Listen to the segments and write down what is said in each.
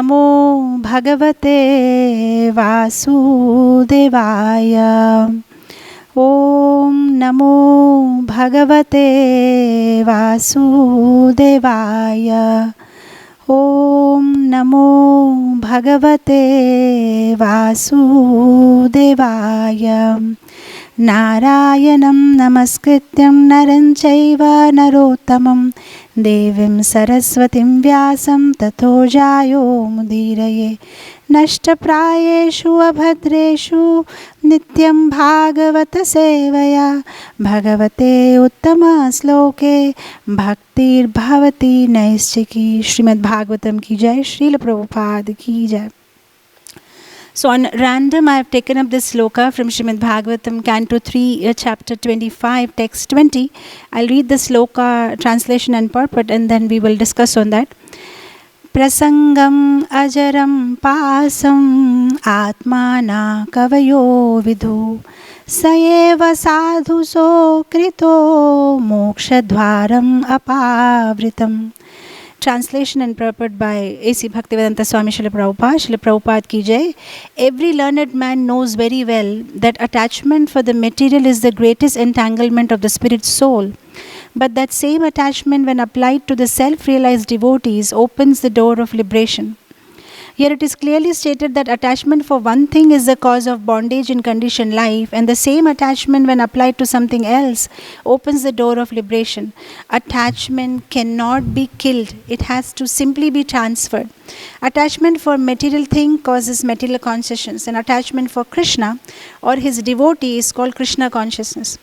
नमो भगवते वासुदेवाय। ॐ नमो भगवते वासुदेवाय। ॐ नमो भगवते वासुदेवाय। नारायणं नमस्कृत्यं नरं चैव नरोत्तमं देवीं सरस्वतीं व्यासं ततो जायो मुदीरये। नष्टप्रायेषु अभद्रेषु नित्यं भागवत सेवया भगवते उत्तमश्लोके भक्तिर्भवति नैष्ठिकी। श्रीमद्भागवतम की जय। श्रील प्रभुपाद की जय। So on random I have taken up this sloka from Srimad Bhagavatam, Canto 3, Chapter 25, Text 20. I'll read the sloka translation and purport and then we will discuss on that. Prasangam ajaram pasam atmana kavayo vidhu sayeva sadhu so krito mokshadvaram apavritam. Translation and purport by A.C. Bhaktivedanta Swami Srila Prabhupada. Srila Prabhupada ki jai. Every learned man knows very well that attachment for the material is the greatest entanglement of the spirit soul. But that same attachment, when applied to the self-realized devotees, opens the door of liberation. Here it is clearly stated that attachment for one thing is the cause of bondage in conditioned life, and the same attachment, when applied to something else, opens the door of liberation. Attachment cannot be killed, it has to simply be transferred. Attachment for material thing causes material consciousness, and attachment for Krishna or his devotee is called Krishna consciousness.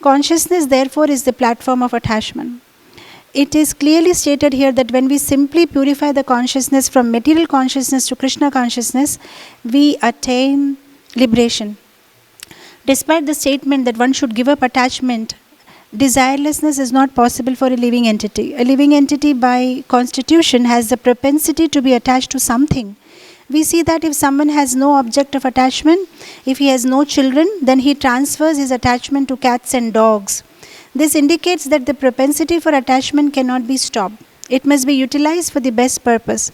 Consciousness, therefore, is the platform of attachment. It is clearly stated here that when we simply purify the consciousness from material consciousness to Krishna consciousness, we attain liberation. Despite the statement that one should give up attachment, desirelessness is not possible for a living entity. A living entity by constitution has the propensity to be attached to something. We see that if someone has no object of attachment, if he has no children, then he transfers his attachment to cats and dogs. This indicates that the propensity for attachment cannot be stopped. It must be utilized for the best purpose.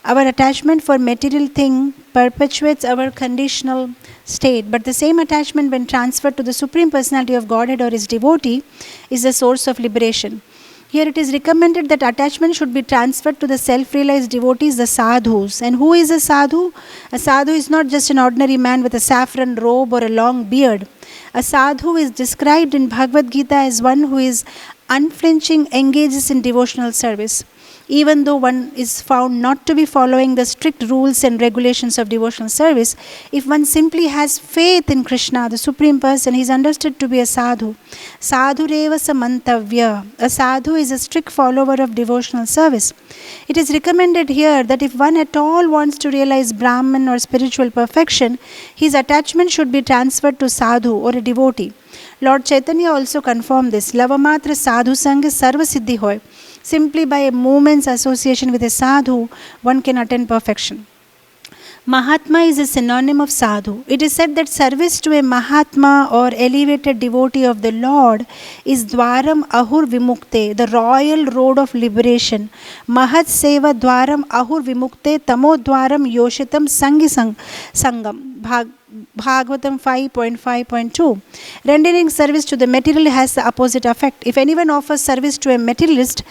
Our attachment for material thing perpetuates our conditional state, but the same attachment, when transferred to the Supreme Personality of Godhead or his devotee, is the source of liberation. Here it is recommended that attachment should be transferred to the self-realized devotees, the sadhus. And who is a sadhu? A sadhu is not just an ordinary man with a saffron robe or a long beard. A sadhu is described in Bhagavad Gita as one who is unflinching, engages in devotional service. Even though one is found not to be following the strict rules and regulations of devotional service, if one simply has faith in Krishna, the Supreme Person, he is understood to be a sadhu. Sadhureva samantavya. A sadhu is a strict follower of devotional service. It is recommended here that if one at all wants to realize Brahman or spiritual perfection, his attachment should be transferred to sadhu or a devotee. Lord Chaitanya also confirmed this. Lavamatra sadhu sangha sarva siddhi hoy. Simply by a moment's association with a sadhu, one can attain perfection. Mahatma is a synonym of sadhu. It is said that service to a Mahatma or elevated devotee of the Lord is Dwaram Ahur Vimukte, the royal road of liberation. Mahat Seva Dwaram Ahur Vimukte Tamo Dwaram Yoshitam Sangam. Bhagavatam 5.5.2. Rendering service to the material has the opposite effect. If anyone offers service to a materialist,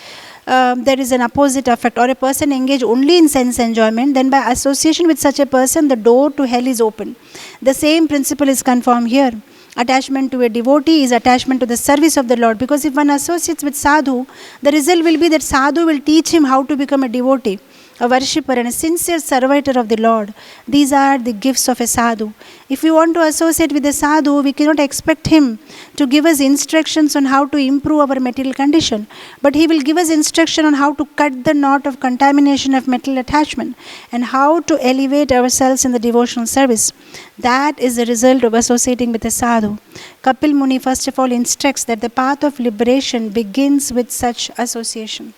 there is an opposite effect, or a person engaged only in sense enjoyment, then by association with such a person, the door to hell is open. The same principle is confirmed here. Attachment to a devotee is attachment to the service of the Lord, because if one associates with sadhu, the result will be that sadhu will teach him how to become a devotee, a worshipper and a sincere servitor of the Lord. These are the gifts of a sadhu. If we want to associate with a sadhu, we cannot expect him to give us instructions on how to improve our material condition, but he will give us instruction on how to cut the knot of contamination of material attachment and how to elevate ourselves in the devotional service. That is the result of associating with a sadhu. Kapil Muni first of all instructs that the path of liberation begins with such association.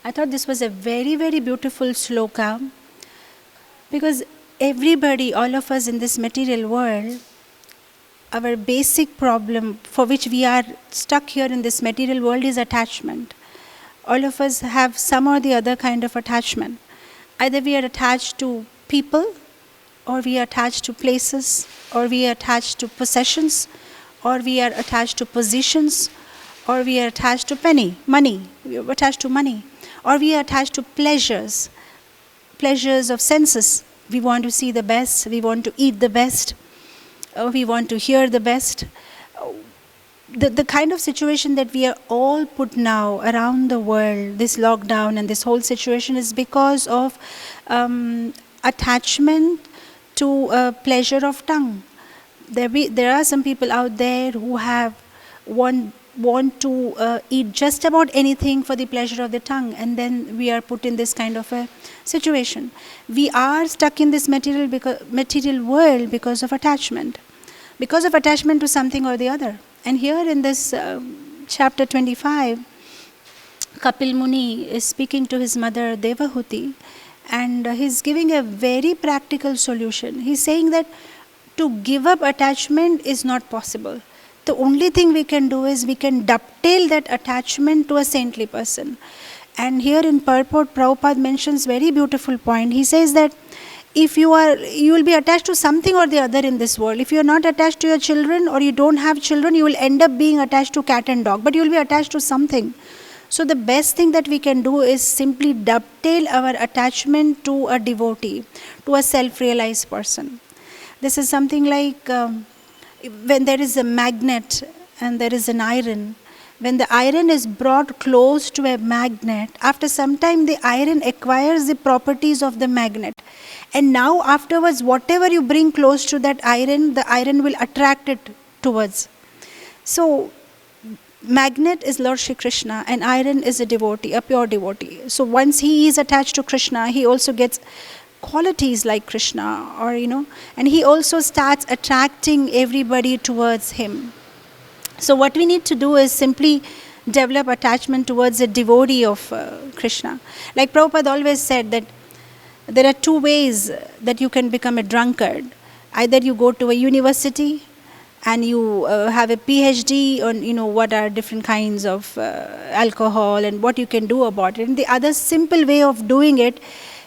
I thought this was a very, very beautiful sloka, because everybody, all of us in this material world, our basic problem for which we are stuck here in this material world is attachment. All of us have some or the other kind of attachment. Either we are attached to people, or we are attached to places, or we are attached to possessions, or we are attached to positions, or we are attached to money, we are attached to money, or we are attached to pleasures of senses. We want to see the best, we want to eat the best, or we want to hear the best. The kind of situation that we are all put now around the world, this lockdown and this whole situation, is because of attachment to a pleasure of tongue. There are some people out there who have want to eat just about anything for the pleasure of the tongue, and then we are put in this kind of a situation. We are stuck in this material world because of attachment to something or the other. And here in this chapter 25, Kapil Muni is speaking to his mother Devahuti, and he's giving a very practical solution. He's saying that to give up attachment is not possible. The only thing we can do is we can dovetail that attachment to a saintly person. And here in purport, Prabhupada mentions very beautiful point. He says that if you will be attached to something or the other in this world. If you are not attached to your children, or you don't have children, you will end up being attached to cat and dog, but you will be attached to something. So the best thing that we can do is simply dovetail our attachment to a devotee, to a self-realized person. This is something like when there is a magnet and there is an iron. When the iron is brought close to a magnet, after some time the iron acquires the properties of the magnet. And now afterwards, whatever you bring close to that iron, the iron will attract it towards. So, magnet is Lord Shri Krishna, and iron is a devotee, a pure devotee. So once he is attached to Krishna, he also gets qualities like Krishna, or and he also starts attracting everybody towards him. So what we need to do is simply develop attachment towards a devotee of Krishna. Like Prabhupada always said that there are two ways that you can become a drunkard. Either you go to a university and you have a PhD on what are different kinds of alcohol and what you can do about it. And the other simple way of doing it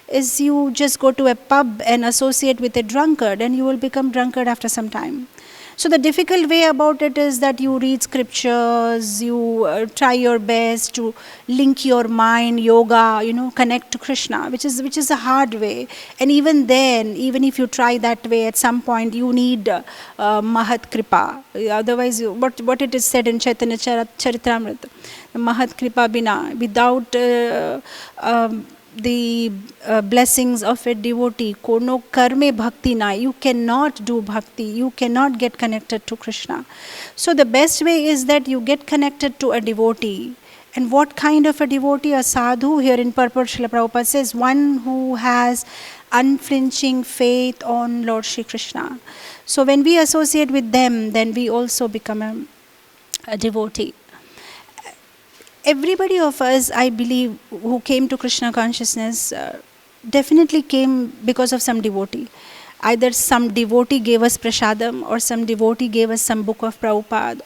is you just go to a pub and associate with a drunkard, and you will become drunkard after some time. So the difficult way about it is that you read scriptures, you try your best to link your mind, yoga, connect to Krishna, which is a hard way. And even then, even if you try that way, at some point you need Mahat Kripa. Otherwise, what it is said in Chaitanya Charitamrita, Mahat Kripa bina, without the blessings of a devotee, kono karme bhakti na, you cannot do bhakti, you cannot get connected to Krishna. So the best way is that you get connected to a devotee. And what kind of a devotee? A sadhu. Here in purport, Srila Prabhupada says, one who has unflinching faith on Lord Shri Krishna. So when we associate with them, then we also become a devotee. Everybody of us, I believe, who came to Krishna consciousness definitely came because of some devotee. Either some devotee gave us prasadam, or some devotee gave us some book of Prabhupada,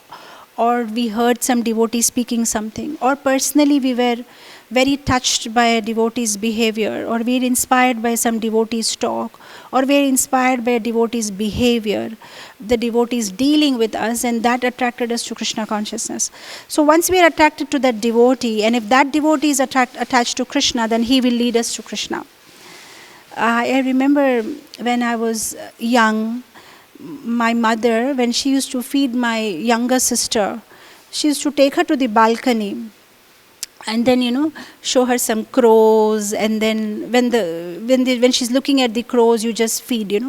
or we heard some devotee speaking something, or personally we were very touched by a devotee's behavior, or we were inspired by some devotee's talk, or we were inspired by a devotee's behavior, the devotee's dealing with us, and that attracted us to Krishna consciousness. So once we are attracted to that devotee, and if that devotee is attached to Krishna, then he will lead us to Krishna. I remember when I was young, my mother, when she used to feed my younger sister, she used to take her to the balcony and then show her some crows, and then when she's looking at the crows, you just feed.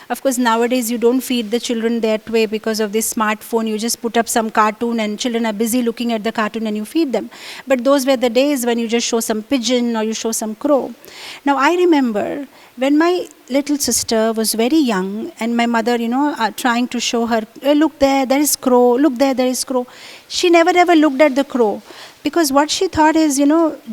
Of course nowadays you don't feed the children that way because of this smartphone. You just put up some cartoon and children are busy looking at the cartoon and you feed them. But those were the days when you just show some pigeon or you show some crow. Now I remember when my little sister was very young, and my mother trying to show her, look there is crow, look there is crow. She never ever looked at the crow. Because what she thought is,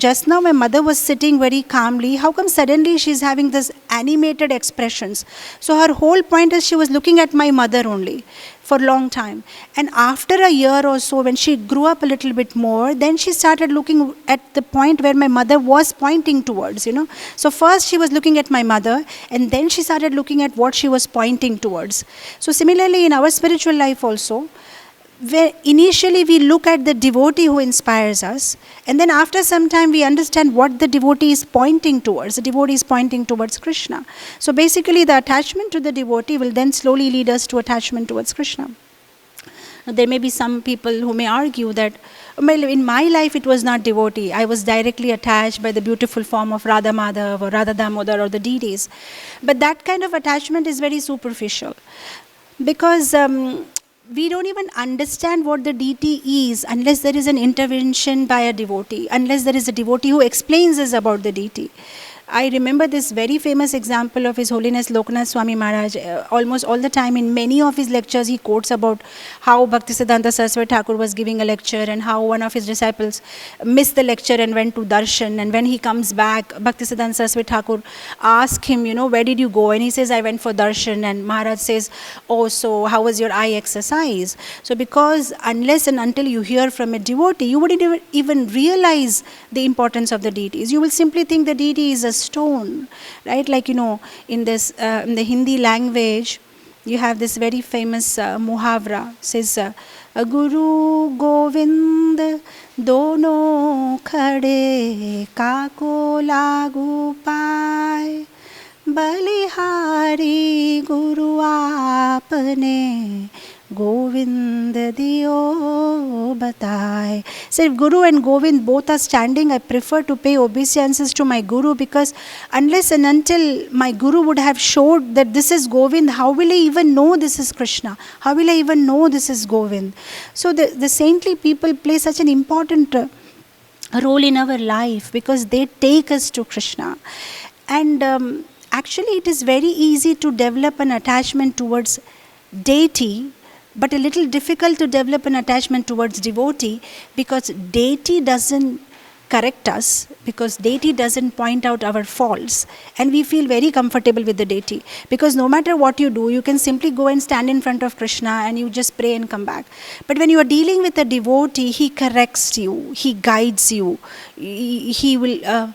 just now my mother was sitting very calmly. How come suddenly she's having this animated expressions? So her whole point is she was looking at my mother only for a long time. And after a year or so, when she grew up a little bit more, then she started looking at the point where my mother was pointing towards, So first she was looking at my mother, and then she started looking at what she was pointing towards. So similarly in our spiritual life also, where initially we look at the devotee who inspires us, and then after some time we understand what the devotee is pointing towards. The devotee is pointing towards Krishna. So basically the attachment to the devotee will then slowly lead us to attachment towards Krishna. Now, there may be some people who may argue that, well, in my life it was not devotee. I was directly attached by the beautiful form of Radha Madhav or Radha Damodar or the deities. But that kind of attachment is very superficial. Because we don't even understand what the deity is unless there is an intervention by a devotee, unless there is a devotee who explains us about the deity. I remember this very famous example of His Holiness Lokanath Swami Maharaj. Almost all the time in many of his lectures he quotes about how Bhaktisiddhanta Saraswati Thakur was giving a lecture and how one of his disciples missed the lecture and went to darshan, and when he comes back, Bhaktisiddhanta Saraswati Thakur asks him, where did you go? And he says, I went for darshan. And Maharaj says, oh, so how was your eye exercise? So because unless and until you hear from a devotee, you wouldn't even realize the importance of the deities. You will simply think the deity is a stone, right? Like, in this in the Hindi language, you have this very famous muhavra, says, Guru Govind dono khade kako lagu pai, balihari Guru aapne Govind diyo batai. So if Guru and Govind both are standing, I prefer to pay obeisances to my Guru, because unless and until my Guru would have showed that this is Govind, how will I even know this is Krishna? How will I even know this is Govind? So the saintly people play such an important role in our life because they take us to Krishna. And actually it is very easy to develop an attachment towards deity, but a little difficult to develop an attachment towards devotee, because deity doesn't correct us, because deity doesn't point out our faults, and we feel very comfortable with the deity, because no matter what you do, you can simply go and stand in front of Krishna and you just pray and come back. But when you are dealing with a devotee, he corrects you, he guides you, he will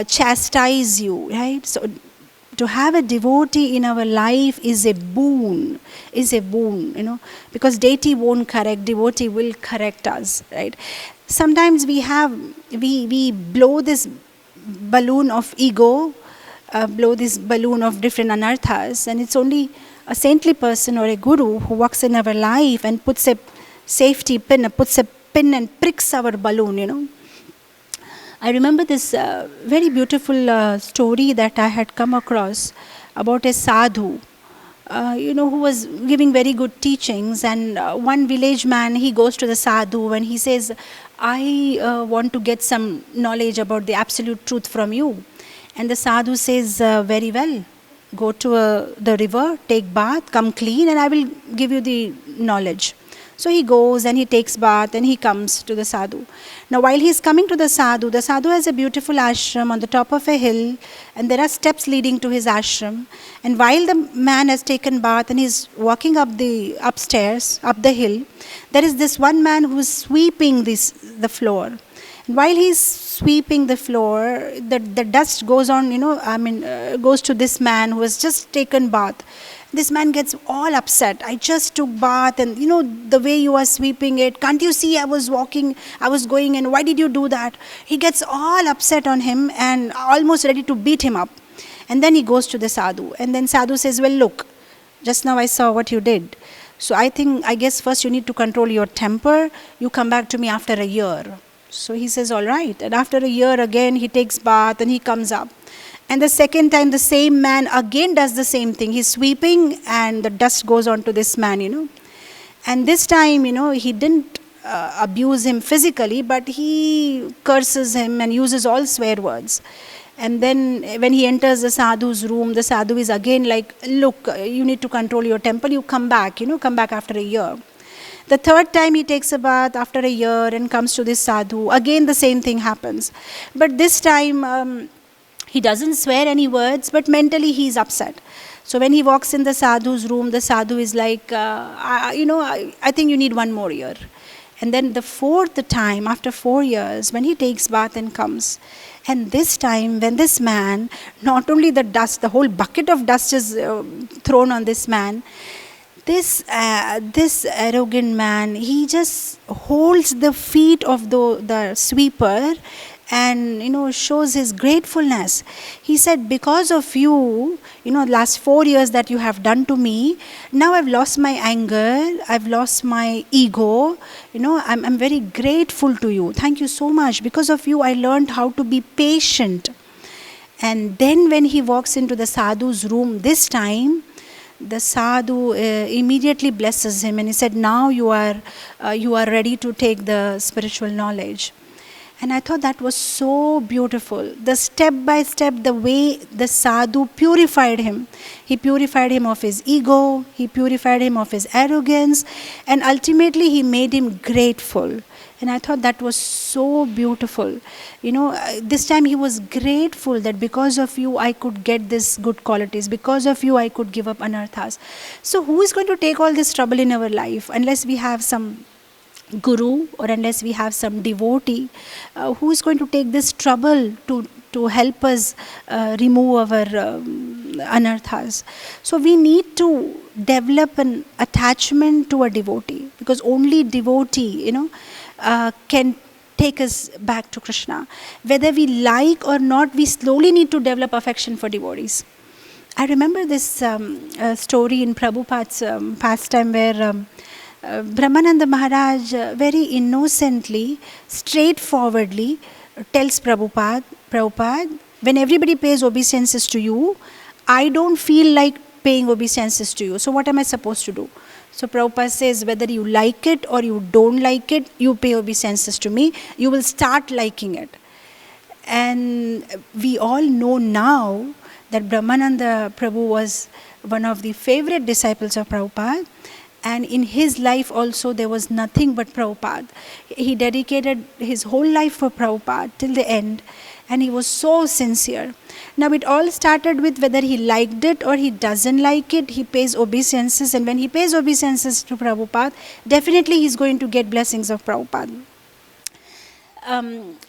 chastise you, right? So to have a devotee in our life is a boon, because deity won't correct, devotee will correct us, right? Sometimes we blow this balloon of ego, blow this balloon of different anarthas, and it's only a saintly person or a guru who walks in our life and puts a safety pin, and pricks our balloon, I remember this very beautiful story that I had come across about a sadhu, who was giving very good teachings. And one village man, he goes to the sadhu and he says, I want to get some knowledge about the absolute truth from you. And the sadhu says, very well, go to the river, take bath, come clean, and I will give you the knowledge. So he goes and he takes bath and he comes to the sadhu. Now while he is coming to the sadhu has a beautiful ashram on the top of a hill, and there are steps leading to his ashram. And while the man has taken bath and he is walking up the hill, there is this one man who is sweeping the floor. And while he is sweeping the floor, the dust goes on, goes to this man who has just taken bath. This man gets all upset. I just took bath, and the way you are sweeping it, can't you see I was going, and why did you do that? He gets all upset on him and almost ready to beat him up. And then he goes to the sadhu, and then sadhu says, well, look, just now I saw what you did. So I guess first you need to control your temper. You come back to me after a year. So he says, all right. And after a year again, he takes bath and he comes up. And the second time, the same man again does the same thing. He's sweeping and the dust goes on to this man, And this time, he didn't abuse him physically, but he curses him and uses all swear words. And then when he enters the sadhu's room, the sadhu is again like, look, you need to control your temper. You come back, come back after a year. The third time he takes a bath after a year and comes to this sadhu. Again the same thing happens. But this time he doesn't swear any words, but mentally he's upset. So when he walks in the sadhu's room, the sadhu is like, I think you need one more year. And then the fourth time, after 4 years, when he takes bath and comes, and this time when this man, not only the dust, the whole bucket of dust is thrown on this man, this arrogant man, he just holds the feet of the sweeper and shows his gratefulness. He said, because of you, last 4 years that you have done to me, now I've lost my anger, I've lost my ego, I'm very grateful to you. Thank you so much. Because of you, I learned how to be patient. And then when he walks into the sadhu's room this time, the sadhu immediately blesses him and he said, now you are ready to take the spiritual knowledge. And I thought that was so beautiful. The step by step, the way the sadhu purified him. He purified him of his ego, he purified him of his arrogance, and ultimately he made him grateful. And I thought that was so beautiful. This time he was grateful that because of you I could get these good qualities. Because of you I could give up anarthas. So who is going to take all this trouble in our life unless we have some guru or unless we have some devotee? Who is going to take this trouble to help us remove our anarthas? So we need to develop an attachment to a devotee, because only devotee can take us back to Krishna. Whether we like or not, we slowly need to develop affection for devotees. I remember this story in Prabhupada's pastime where Brahmananda Maharaj very innocently, straightforwardly tells Prabhupada, when everybody pays obeisances to you, I don't feel like paying obeisances to you. So what am I supposed to do? So Prabhupada says, whether you like it or you don't like it, you pay obeisances to me. You will start liking it. And we all know now that Brahmananda Prabhu was one of the favorite disciples of Prabhupada. And in his life also there was nothing but Prabhupada. He dedicated his whole life for Prabhupada till the end. And he was so sincere. Now it all started with whether he liked it or he doesn't like it, he pays obeisances. And when he pays obeisances to Prabhupada, definitely he's going to get blessings of Prabhupada.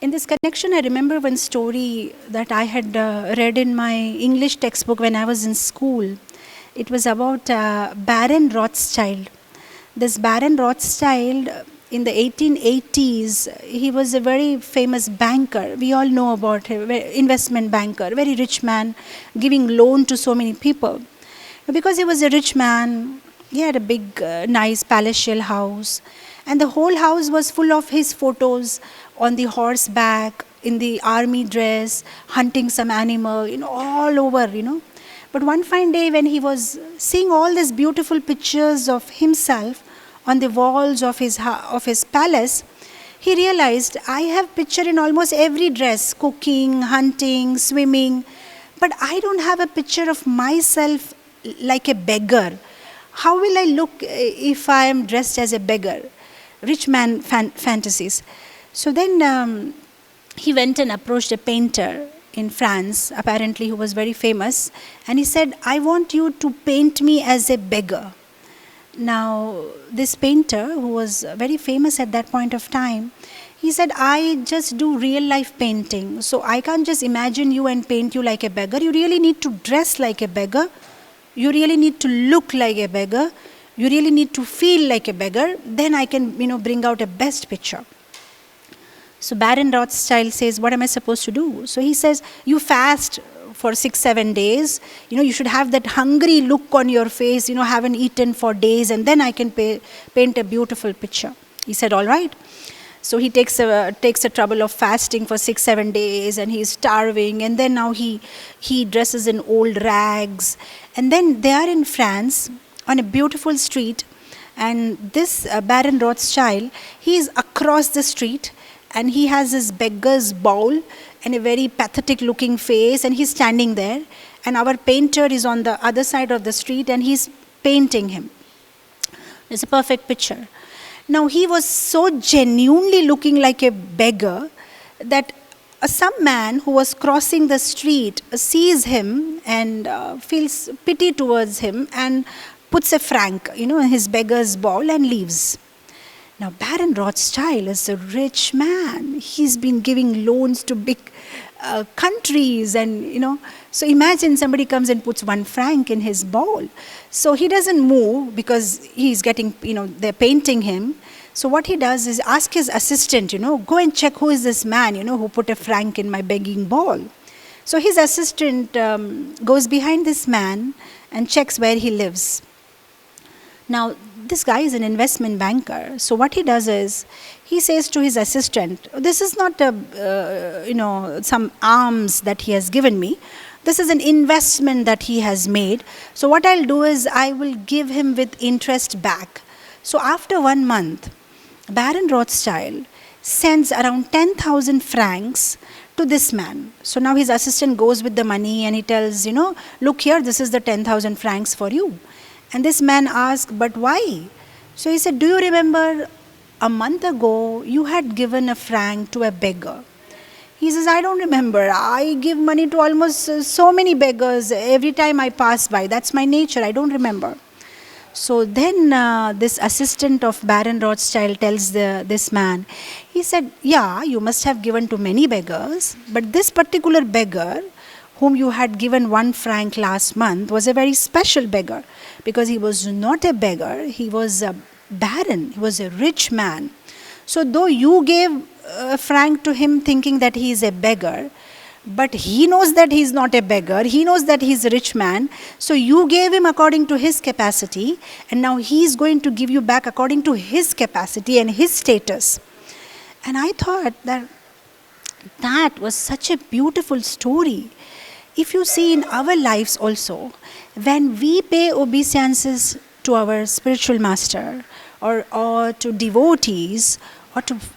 In this connection, I remember one story that I had read in my English textbook when I was in school. It was about Baron Rothschild. This Baron Rothschild, in the 1880s, he was a very famous banker. We all know about him, investment banker, very rich man, giving loan to so many people. Because he was a rich man, he had a big, nice palatial house. And the whole house was full of his photos on the horseback, in the army dress, hunting some animal, all over, But one fine day when he was seeing all these beautiful pictures of himself on the walls of his palace, he realized, I have picture in almost every dress, cooking, hunting, swimming, but I don't have a picture of myself like a beggar. How will I look if I am dressed as a beggar? Rich man fantasies. So then he went and approached a painter in France, apparently who was very famous, and he said, I want you to paint me as a beggar. Now, this painter, who was very famous at that point of time, he said, I just do real life painting, so I can't just imagine you and paint you like a beggar. You really need to dress like a beggar. You really need to look like a beggar. You really need to feel like a beggar. Then I can, bring out a best picture. So Baron Rothschild says, what am I supposed to do? So he says, you fast for 6-7 days. You should have that hungry look on your face, haven't eaten for days, and then I can paint a beautiful picture. He said, all right. So he takes a trouble of fasting for 6-7 days, and he's starving, and then now he dresses in old rags. And then they are in France on a beautiful street, and this Baron Rothschild, he is across the street, and he has his beggar's bowl and a very pathetic looking face, and he's standing there, and our painter is on the other side of the street and he's painting him. It's a perfect picture. Now he was so genuinely looking like a beggar that some man who was crossing the street sees him and feels pity towards him and puts a franc, in his beggar's ball and leaves. Now Baron Rothschild is a rich man. He's been giving loans to big countries, and so imagine somebody comes and puts 1 franc in his bowl. So he doesn't move because he's getting, they're painting him. So what he does is ask his assistant, go and check who is this man, who put a franc in my begging bowl. So his assistant goes behind this man and checks where he lives. Now, this guy is an investment banker. So what he does is, he says to his assistant, this is not some alms that he has given me. This is an investment that he has made. So what I'll do is, I will give him with interest back. So after 1 month, Baron Rothschild sends around 10,000 francs to this man. So now his assistant goes with the money and he tells, look here, this is the 10,000 francs for you. And this man asked, but why? So he said, do you remember a month ago you had given a franc to a beggar? He says, I don't remember. I give money to almost so many beggars every time I pass by. That's my nature. I don't remember. So then this assistant of Baron Rothschild tells this man, he said, yeah, you must have given to many beggars, but this particular beggar whom you had given 1 franc last month was a very special beggar, because he was not a beggar, he was a baron, he was a rich man. So though you gave a franc to him thinking that he is a beggar, but he knows that he is not a beggar, he knows that he is a rich man, so you gave him according to his capacity, and now he is going to give you back according to his capacity and his status. And I thought that was such a beautiful story. If you see in our lives also, when we pay obeisances to our spiritual master or to devotees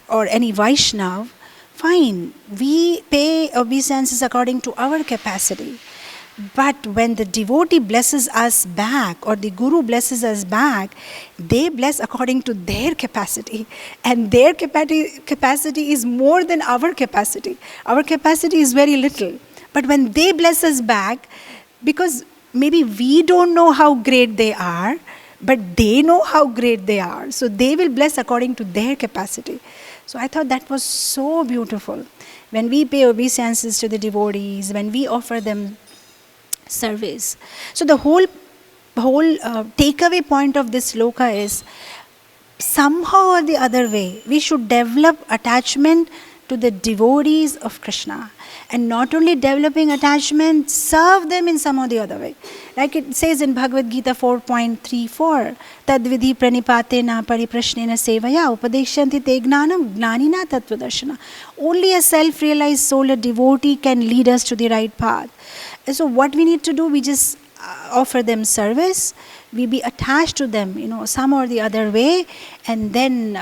or any Vaishnav, fine, we pay obeisances according to our capacity. But when the devotee blesses us back or the guru blesses us back, they bless according to their capacity. And their capacity is more than our capacity. Our capacity is very little. But when they bless us back, because maybe we don't know how great they are, but they know how great they are. So they will bless according to their capacity. So I thought that was so beautiful. When we pay obeisances to the devotees, when we offer them service. So the whole takeaway point of this sloka is, somehow or the other way, we should develop attachment to the devotees of Krishna. And not only developing attachment, serve them in some or the other way. Like it says in Bhagavad Gita 4.34, Tadvidhi pranipatena pariprashnena sevaya upadeshyanti te gnanam gnanina tattvadarshana. Only a self-realized soul, a devotee, can lead us to the right path. And so what we need to do, we just offer them service, we be attached to them, some or the other way, and then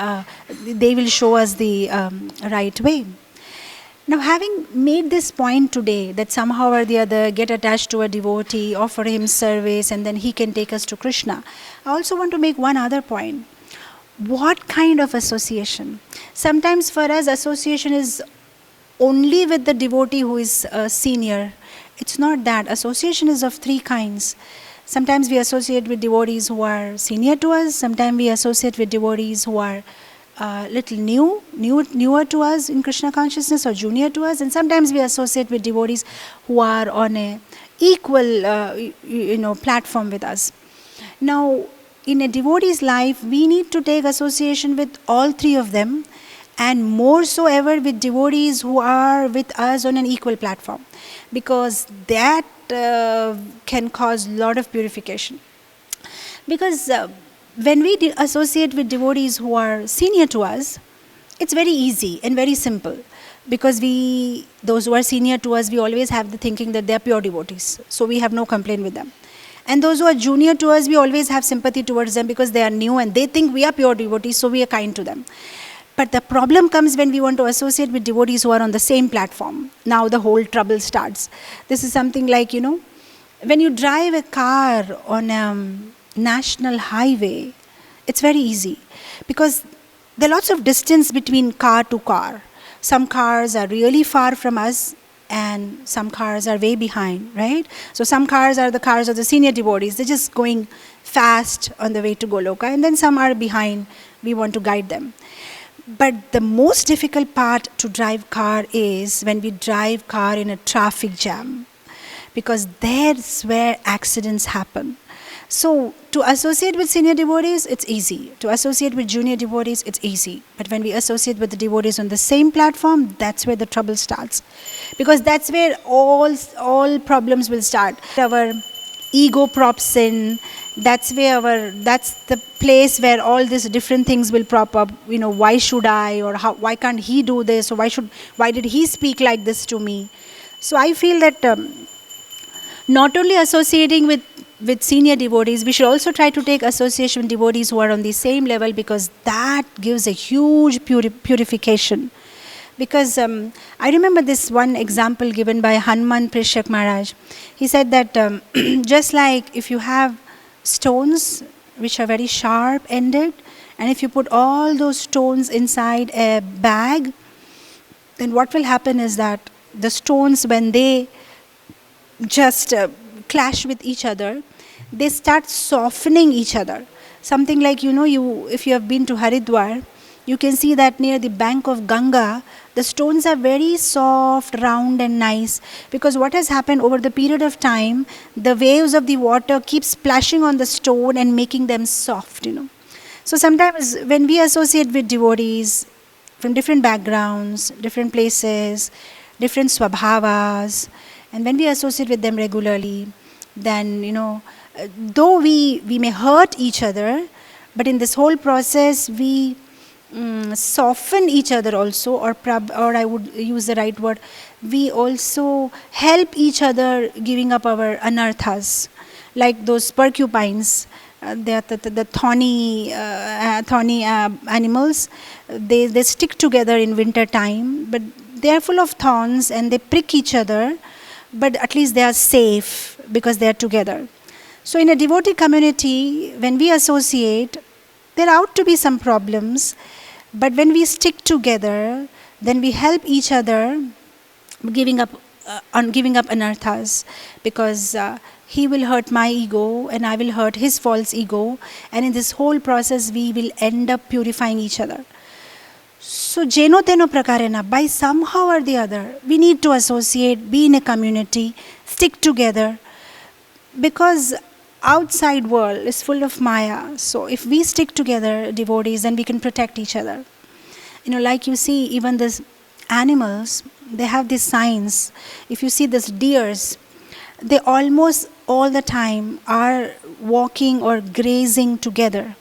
they will show us the right way. Now, having made this point today, that somehow or the other get attached to a devotee, offer him service, and then he can take us to Krishna, I also want to make one other point. What kind of association? Sometimes for us, association is only with the devotee who is senior. It's not that. Association is of 3 kinds. Sometimes we associate with devotees who are senior to us. Sometimes we associate with devotees who are little newer to us in Krishna consciousness or junior to us. And sometimes we associate with devotees who are on a equal platform with us. Now, in a devotee's life, we need to take association with all 3 of them, and more so ever with devotees who are with us on an equal platform, because that can cause a lot of purification. Because when we associate with devotees who are senior to us, it's very easy and very simple, because those who are senior to us, we always have the thinking that they are pure devotees, so we have no complaint with them. And those who are junior to us, we always have sympathy towards them because they are new and they think we are pure devotees, so we are kind to them. But the problem comes when we want to associate with devotees who are on the same platform. Now the whole trouble starts. This is something like, when you drive a car on a national highway, it's very easy, because there are lots of distance between car to car. Some cars are really far from us and some cars are way behind, right? So some cars are the cars of the senior devotees. They're just going fast on the way to Goloka, and then some are behind. We want to guide them. But the most difficult part to drive car is when we drive car in a traffic jam, because that's where accidents happen. So to associate with senior devotees, it's easy. To associate with junior devotees, it's easy. But when we associate with the devotees on the same platform, that's where the trouble starts. Because that's where all problems will start. Our ego props in. That's the place where all these different things will prop up. Why should I? Or why can't he do this? Or why did he speak like this to me? So I feel that not only associating with senior devotees, we should also try to take association with devotees who are on the same level, because that gives a huge purification. Because I remember this one example given by Hanuman Prishyak Maharaj. He said that just like if you have stones which are very sharp ended, and if you put all those stones inside a bag, then what will happen is that the stones, when they just clash with each other, they start softening each other. Something like, if you have been to Haridwar, you can see that near the bank of Ganga, the stones are very soft, round and nice, because what has happened over the period of time, the waves of the water keep splashing on the stone and making them soft. So sometimes when we associate with devotees from different backgrounds, different places, different swabhavas, and when we associate with them regularly, then, though we may hurt each other, but in this whole process, we soften each other also, or I would use the right word, we also help each other giving up our anarthas. Like those porcupines, they are the thorny animals, they stick together in winter time, but they are full of thorns and they prick each other, but at least they are safe because they are together. So in a devotee community, when we associate, there ought to be some problems, but when we stick together, then we help each other giving up anarthas, because he will hurt my ego and I will hurt his false ego, and in this whole process we will end up purifying each other. So jeno teno prakarena, by somehow or the other, we need to associate, be in a community, stick together, because outside world is full of Maya. So if we stick together, devotees, then we can protect each other. Like you see, even these animals, they have these signs. If you see these deers, they almost all the time are walking or grazing together.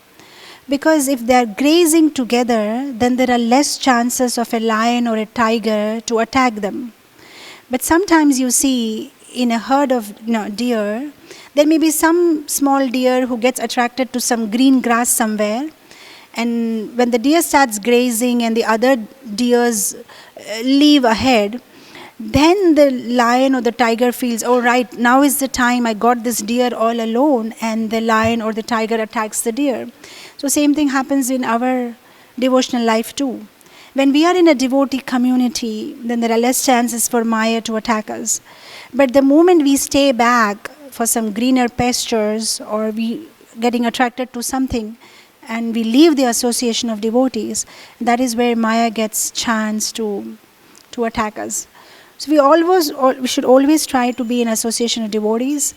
Because if they are grazing together, then there are less chances of a lion or a tiger to attack them. But sometimes you see in a herd of deer, there may be some small deer who gets attracted to some green grass somewhere, and when the deer starts grazing and the other deers leave ahead, then the lion or the tiger feels, oh right, now is the time, I got this deer all alone, and the lion or the tiger attacks the deer. So same thing happens in our devotional life too. When we are in a devotee community, then there are less chances for Maya to attack us. But the moment we stay back for some greener pastures, or we getting attracted to something, and we leave the association of devotees, that is where Maya gets chance to attack us. So we should always try to be in association of devotees,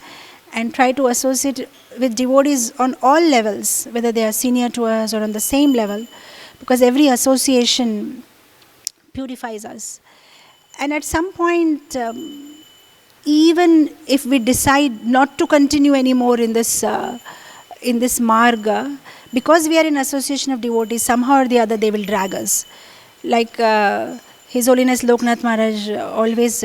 and try to associate with devotees on all levels, whether they are senior to us or on the same level, because every association purifies us. And at some point, even if we decide not to continue anymore in this marga, because we are in association of devotees, somehow or the other they will drag us. Like His Holiness Loknath Maharaj always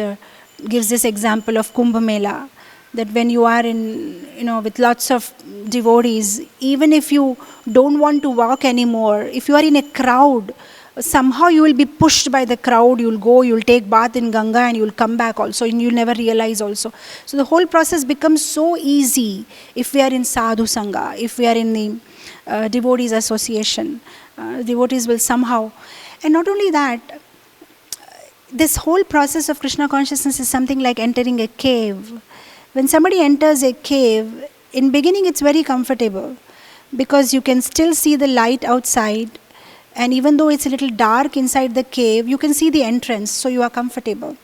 gives this example of Kumbh Mela, that when you are with lots of devotees, even if you don't want to walk anymore, if you are in a crowd, somehow you will be pushed by the crowd, you will go, you will take bath in Ganga and you will come back also, and you will never realize also. So the whole process becomes so easy if we are in sadhu sangha, if we are in the devotees association. Devotees will somehow, and not only that, this whole process of Krishna consciousness is something like entering a cave. When somebody enters a cave, in beginning it's very comfortable because you can still see the light outside, and even though it's a little dark inside the cave, you can see the entrance, so you are comfortable.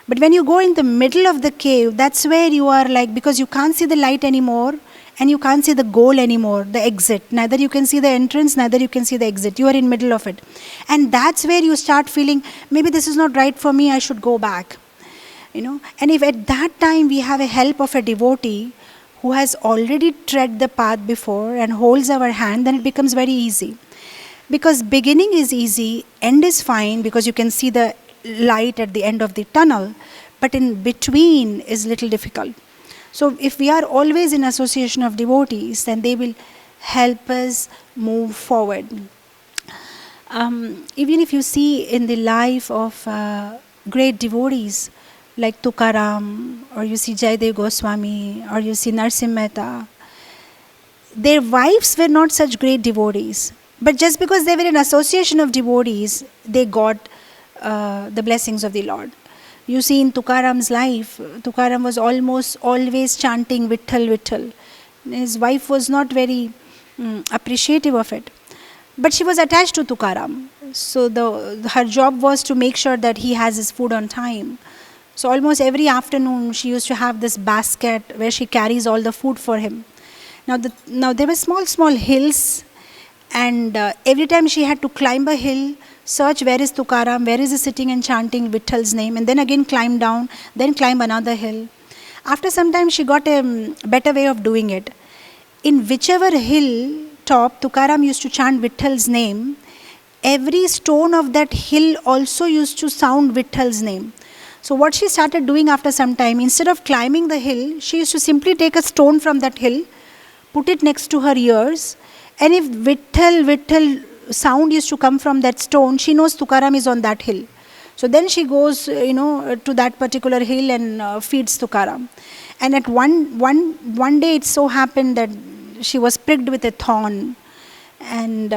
But when you go in the middle of the cave, that's where you are like, because you can't see the light anymore and you can't see the goal anymore, the exit. Neither you can see the entrance, neither you can see the exit. You are in middle of it. And that's where you start feeling, maybe this is not right for me, I should go back. And if at that time we have a help of a devotee who has already tread the path before and holds our hand, then it becomes very easy. Because beginning is easy, end is fine because you can see the light at the end of the tunnel, but in between is little difficult. So if we are always in association of devotees, then they will help us move forward. Even if you see in the life of great devotees like Tukaram, or you see Jayadev Goswami, or you see Narsimha Mehta, their wives were not such great devotees. But just because they were in association of devotees, they got the blessings of the Lord. You see in Tukaram's life, Tukaram was almost always chanting Vitthal, Vitthal. His wife was not very appreciative of it. But she was attached to Tukaram. So her job was to make sure that he has his food on time. So almost every afternoon she used to have this basket where she carries all the food for him. Now there were small hills, and every time she had to climb a hill, search where is Tukaram, where is he sitting and chanting Vithal's name, and then again climb down, then climb another hill. After some time she got a better way of doing it. In whichever hill top Tukaram used to chant Vithal's name, every stone of that hill also used to sound Vithal's name. So what she started doing after some time, instead of climbing the hill, she used to simply take a stone from that hill, put it next to her ears, and if Vitthal sound used to come from that stone, she knows Tukaram is on that hill. So then she goes, to that particular hill and feeds Tukaram. And at one day it so happened that she was pricked with a thorn, and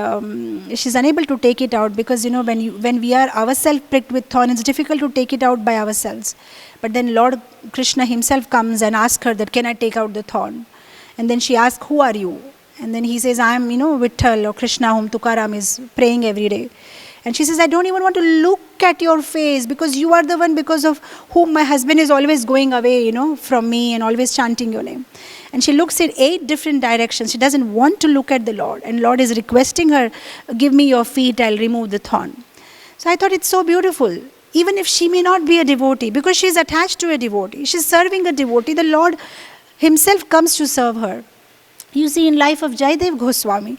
she's unable to take it out because when we are ourselves pricked with thorn, it's difficult to take it out by ourselves. But then Lord Krishna himself comes and asks her that, can I take out the thorn? And then she asks, who are you? And then he says, I am, Vitthal or Krishna, whom Tukaram is praying every day. And she says, I don't even want to look at your face because you are the one because of whom my husband is always going away, from me and always chanting your name. And she looks in 8 different directions. She doesn't want to look at the Lord. And Lord is requesting her, give me your feet, I'll remove the thorn. So I thought it's so beautiful. Even if she may not be a devotee, because she is attached to a devotee, she's serving a devotee, the Lord himself comes to serve her. You see in life of Jayadev Goswami,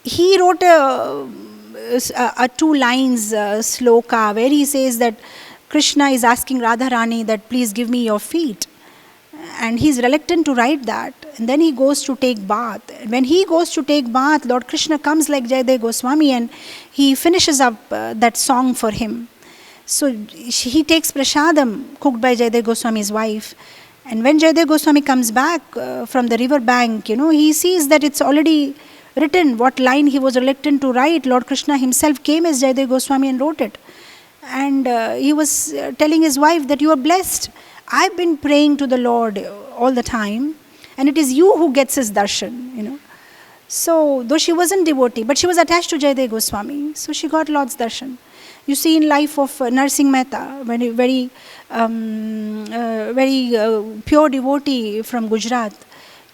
he wrote a 2 lines sloka where he says that Krishna is asking Radharani that please give me your feet. And he's reluctant to write that. And then he goes to take bath. When he goes to take bath, Lord Krishna comes like Jayadev Goswami and he finishes up that song for him. So he takes prasadam cooked by Jayadev Goswami's wife. And when Jayadev Goswami comes back from the river bank, he sees that it's already written what line he was reluctant to write. Lord Krishna himself came as Jayadev Goswami and wrote it. And he was telling his wife that you are blessed. I've been praying to the Lord all the time, and it is you who gets his darshan, So, though she wasn't devotee, but she was attached to Jayadev Goswami, so she got Lord's darshan. You see in life of Narsimha Mehta, very pure devotee from Gujarat,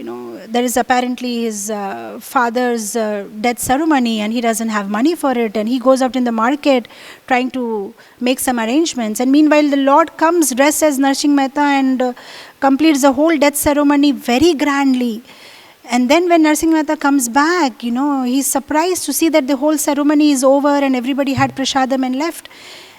there is apparently his father's death ceremony and he doesn't have money for it, and he goes out in the market trying to make some arrangements, and meanwhile the Lord comes dressed as Narsimha Mehta and completes the whole death ceremony very grandly. And then when Narsimha Mehta comes back, he's surprised to see that the whole ceremony is over and everybody had prasadam and left.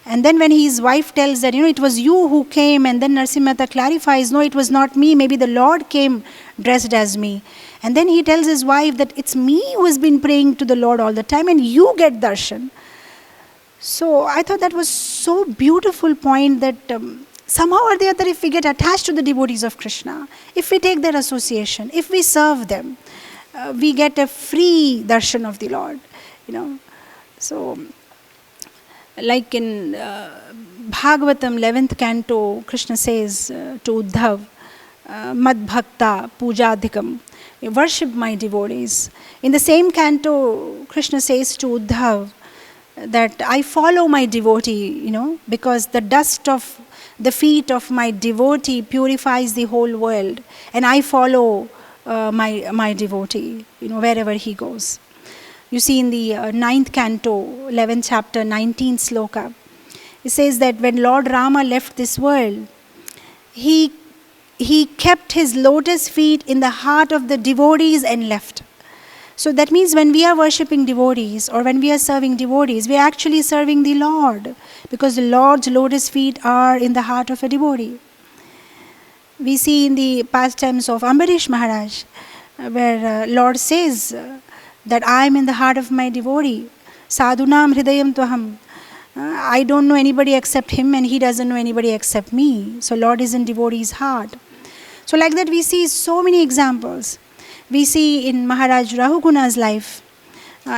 And then when his wife tells that, it was you who came, and then Narsimha Mehta clarifies, no, it was not me, maybe the Lord came dressed as me. And then he tells his wife that it's me who has been praying to the Lord all the time and you get darshan. So I thought that was so beautiful point that somehow or the other, if we get attached to the devotees of Krishna, if we take their association, if we serve them, we get a free darshan of the Lord, you know. So, like in Bhagavatam 11th canto, Krishna says to Uddhav, Mad Bhakta Pujadhikam, worship my devotees. In the same canto, Krishna says to Uddhav that I follow my devotee, you know, because the dust of the feet of my devotee purifies the whole world, and I follow my devotee, you know, wherever he goes. You see in the 9th canto, 11th chapter, 19th sloka, it says that when Lord Rama left this world, he kept his lotus feet in the heart of the devotees and left. So that means when we are worshipping devotees or when we are serving devotees, we are actually serving the Lord, because the Lord's lotus feet are in the heart of a devotee. We see in the pastimes of Ambarish Maharaj, where Lord says that I am in the heart of my devotee. Sadhunam hridayam tvaham. I don't know anybody except him, and he doesn't know anybody except me. So Lord is in devotee's heart. So like that we see so many examples. We see in Maharaj Rahuguna's life,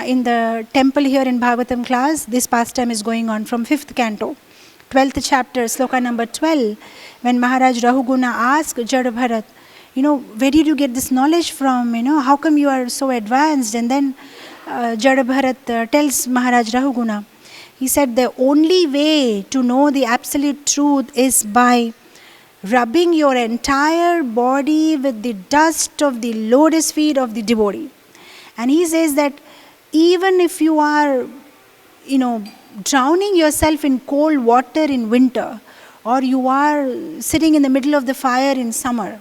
in the temple here in Bhagavatam class, this pastime is going on from 5th canto, 12th chapter, sloka number 12, when Maharaj Rahuguna asked Jada Bharat, you know, where did you get this knowledge from? You know, how come you are so advanced? And then Jada Bharat tells Maharaj Rahuguna, he said, the only way to know the absolute truth is by rubbing your entire body with the dust of the lotus feet of the devotee. And he says that even if you are, you know, drowning yourself in cold water in winter, or you are sitting in the middle of the fire in summer,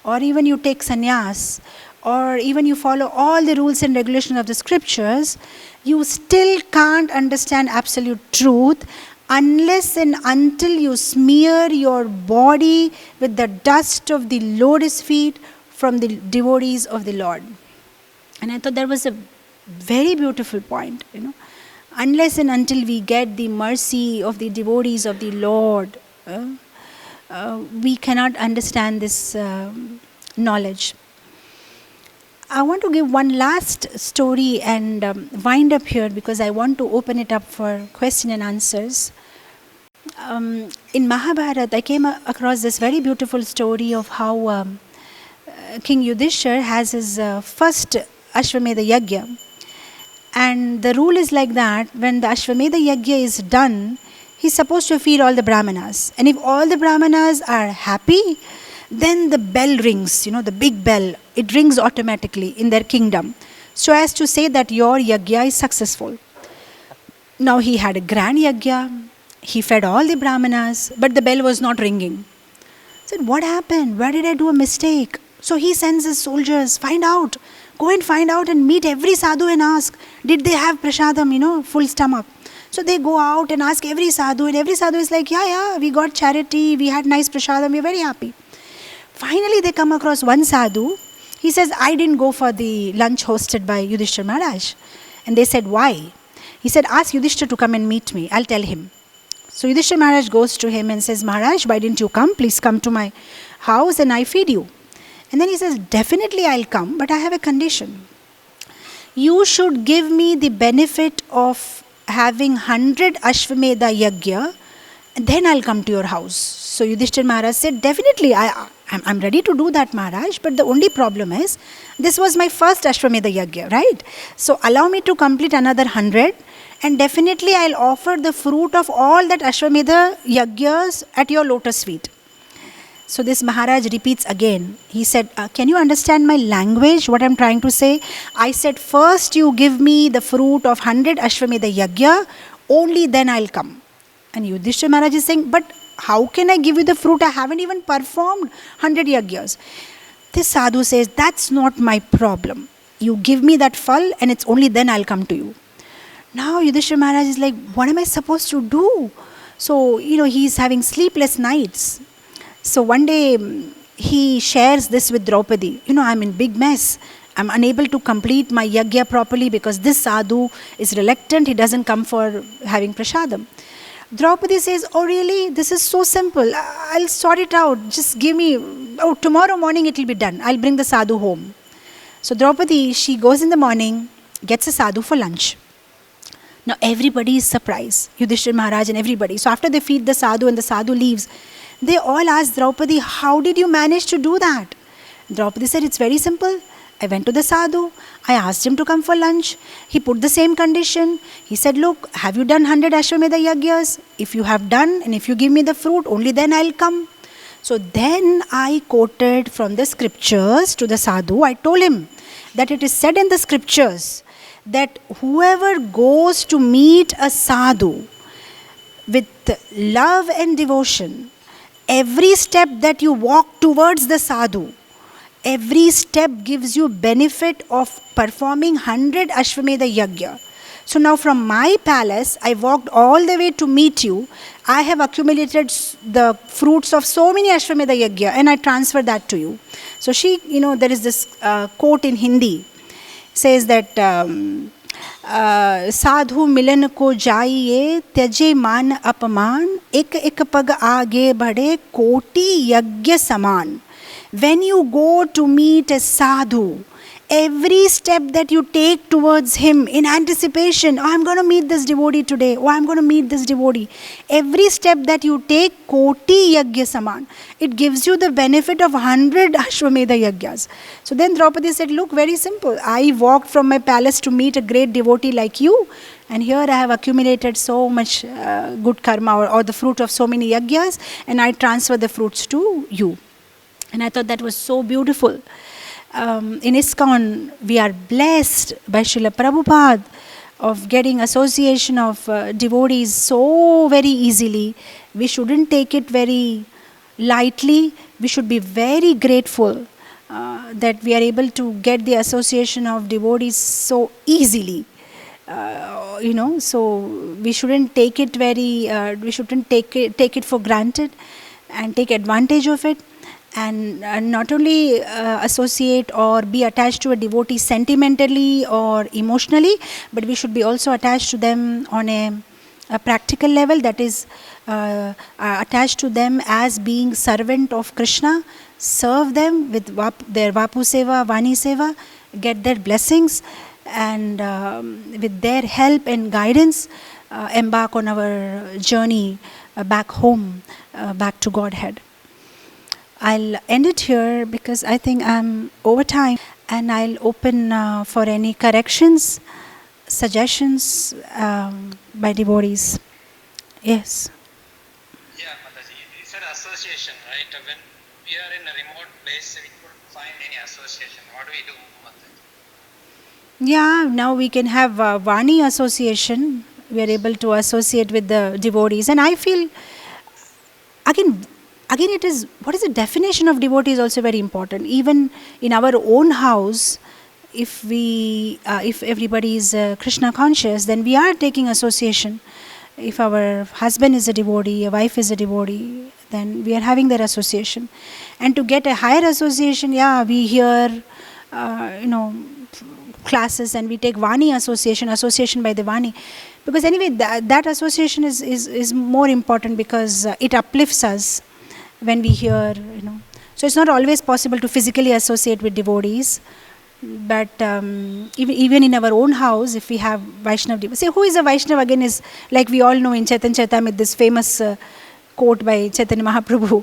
or even you take sannyas, or even you follow all the rules and regulations of the scriptures, you still can't understand absolute truth unless and until you smear your body with the dust of the lotus feet from the devotees of the Lord. And I thought that was a very beautiful point, you know. Unless and until we get the mercy of the devotees of the Lord, we cannot understand this knowledge. I want to give one last story and wind up here, because I want to open it up for question and answers. In Mahabharata, I came across this very beautiful story of how King Yudhishthira has his first Ashwamedha Yajna. And the rule is like that, when the Ashwamedha Yajna is done, he's supposed to feed all the Brahmanas. And if all the Brahmanas are happy, then the bell rings, you know, the big bell. It rings automatically in their kingdom, so as to say that your Yajna is successful. Now he had a grand Yajna. He fed all the Brahmanas, but the bell was not ringing. He said, what happened? Where did I do a mistake? So he sends his soldiers, go and find out and meet every sadhu and ask, did they have prasadam, you know, full stomach? So they go out and ask every sadhu, and every sadhu is like, yeah, we got charity, we had nice prasadam, we're very happy. Finally they come across one sadhu. He says, I didn't go for the lunch hosted by Yudhishthira Maharaj. And they said, why? He said, ask Yudhishthira to come and meet me, I'll tell him. So Yudhishthira Maharaj goes to him and says, Maharaj, why didn't you come? Please come to my house and I feed you. And then he says, definitely I'll come, but I have a condition. You should give me the benefit of having 100 Ashwamedha Yajna, and then I'll come to your house. So Yudhishthira Maharaj said, definitely, I'm ready to do that, Maharaj, but the only problem is, this was my first Ashwamedha Yajna, right? So allow me to complete another 100, and definitely I'll offer the fruit of all that Ashwamedha Yajnas at your lotus feet. So this Maharaj repeats again. He said, can you understand my language, what I'm trying to say? I said, first you give me the fruit of 100 Ashwamedha Yajna, only then I'll come. And Yudhishthira Maharaj is saying, but how can I give you the fruit? I haven't even performed 100 Yajnas. This sadhu says, that's not my problem. You give me that phal and it's only then I'll come to you. Now Yudhishthira Maharaj is like, what am I supposed to do? So, he's having sleepless nights. So one day he shares this with Draupadi. I'm in big mess. I'm unable to complete my yagya properly because this sadhu is reluctant, he doesn't come for having prasadam. Draupadi says, oh really, this is so simple, I'll sort it out, just give me, tomorrow morning it will be done, I'll bring the sadhu home. So Draupadi, she goes in the morning, gets a sadhu for lunch. Now everybody is surprised, Yudhishthira Maharaj and everybody. So after they feed the sadhu and the sadhu leaves, they all ask Draupadi, how did you manage to do that? Draupadi said, it's very simple. I went to the sadhu, I asked him to come for lunch, he put the same condition. He said, look, have you done 100 Ashwamedha Yagyas? If you have done and if you give me the fruit, only then I'll come. So then I quoted from the scriptures to the sadhu. I told him that it is said in the scriptures that whoever goes to meet a sadhu with love and devotion, every step that you walk towards the sadhu, every step gives you benefit of performing 100 Ashwamedha Yagya. So now from my palace, I walked all the way to meet you. I have accumulated the fruits of so many Ashwamedha Yagya and I transfer that to you. So she, there is this quote in Hindi, says that साधु मिलन को जाइए त्यजे मान अपमान एक एक पग आगे बढ़े कोटि यज्ञ समान. When you go to meet a sadhu, every step that you take towards him in anticipation, oh, I'm going to meet this devotee today, oh, I'm going to meet this devotee. Every step that you take, koti yagya saman. It gives you the benefit of 100 Ashwamedha Yagyas. So then Draupadi said, look, very simple. I walked from my palace to meet a great devotee like you. And here I have accumulated so much good karma or the fruit of so many yagyas. And I transfer the fruits to you. And I thought that was so beautiful. In ISKCON, we are blessed by Srila Prabhupada of getting association of devotees so very easily. We shouldn't take it very lightly. We should be very grateful that we are able to get the association of devotees so easily. So we shouldn't take it we shouldn't take it for granted and take advantage of it. And not only associate or be attached to a devotee sentimentally or emotionally, but we should be also attached to them on a practical level, that is attached to them as being servant of Krishna, serve them with their Vapu Seva, Vani Seva, get their blessings, and with their help and guidance embark on our journey back home, back to Godhead. I'll end it here because I think I'm over time, and I'll open for any corrections, suggestions by devotees. Yes. Yeah, Mataji, you said association, right? When we are in a remote place, we couldn't find any association. What do we do, Mataji? Yeah, now we can have Vani association. We are able to associate with the devotees, and I feel again it is, what is the definition of devotee is also very important. Even in our own house, if everybody is Krishna conscious, then we are taking association. If our husband is a devotee, a wife is a devotee, then we are having their association. And to get a higher association, we hear classes and we take Vani association by the Vani. Because anyway, that association is more important because it uplifts us when we hear, So it's not always possible to physically associate with devotees. But even in our own house, if we have Vaishnav devotees. Say, who is a Vaishnav again is, like we all know in Chaitanya Charitamrita, this famous quote by Chaitanya Mahaprabhu.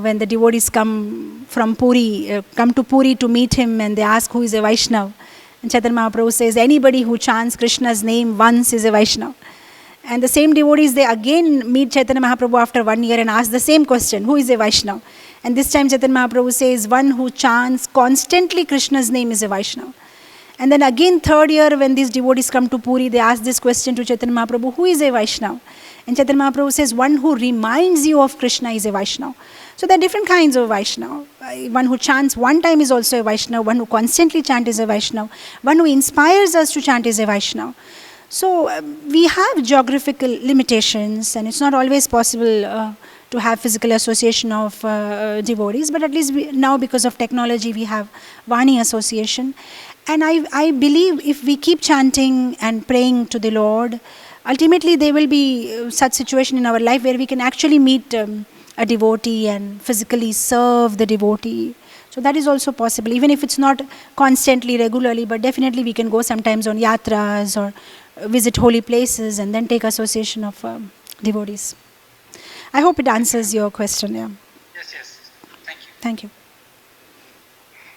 When the devotees come to Puri to meet him and they ask who is a Vaishnav. And Chaitanya Mahaprabhu says, anybody who chants Krishna's name once is a Vaishnav. And the same devotees, they again meet Chaitanya Mahaprabhu after 1 year and ask the same question, who is a Vaishnav? And this time Chaitanya Mahaprabhu says, one who chants constantly Krishna's name is a Vaishnav. And then again 3rd year when these devotees come to Puri, they ask this question to Chaitanya Mahaprabhu, who is a Vaishnav? And Chaitanya Mahaprabhu says, one who reminds you of Krishna is a Vaishnav. So there are different kinds of Vaishnav. One who chants one time is also a Vaishnav. One who constantly chants is a Vaishnav. One who inspires us to chant is a Vaishnav. So we have geographical limitations, and it's not always possible to have physical association of devotees, but at least now because of technology we have Vani association. And I believe if we keep chanting and praying to the Lord, ultimately there will be such situation in our life where we can actually meet a devotee and physically serve the devotee. So that is also possible, even if it's not constantly, regularly, but definitely we can go sometimes on yatras or visit holy places and then take association of devotees. I hope it answers your question. Yeah. Yes. Thank you. Thank you.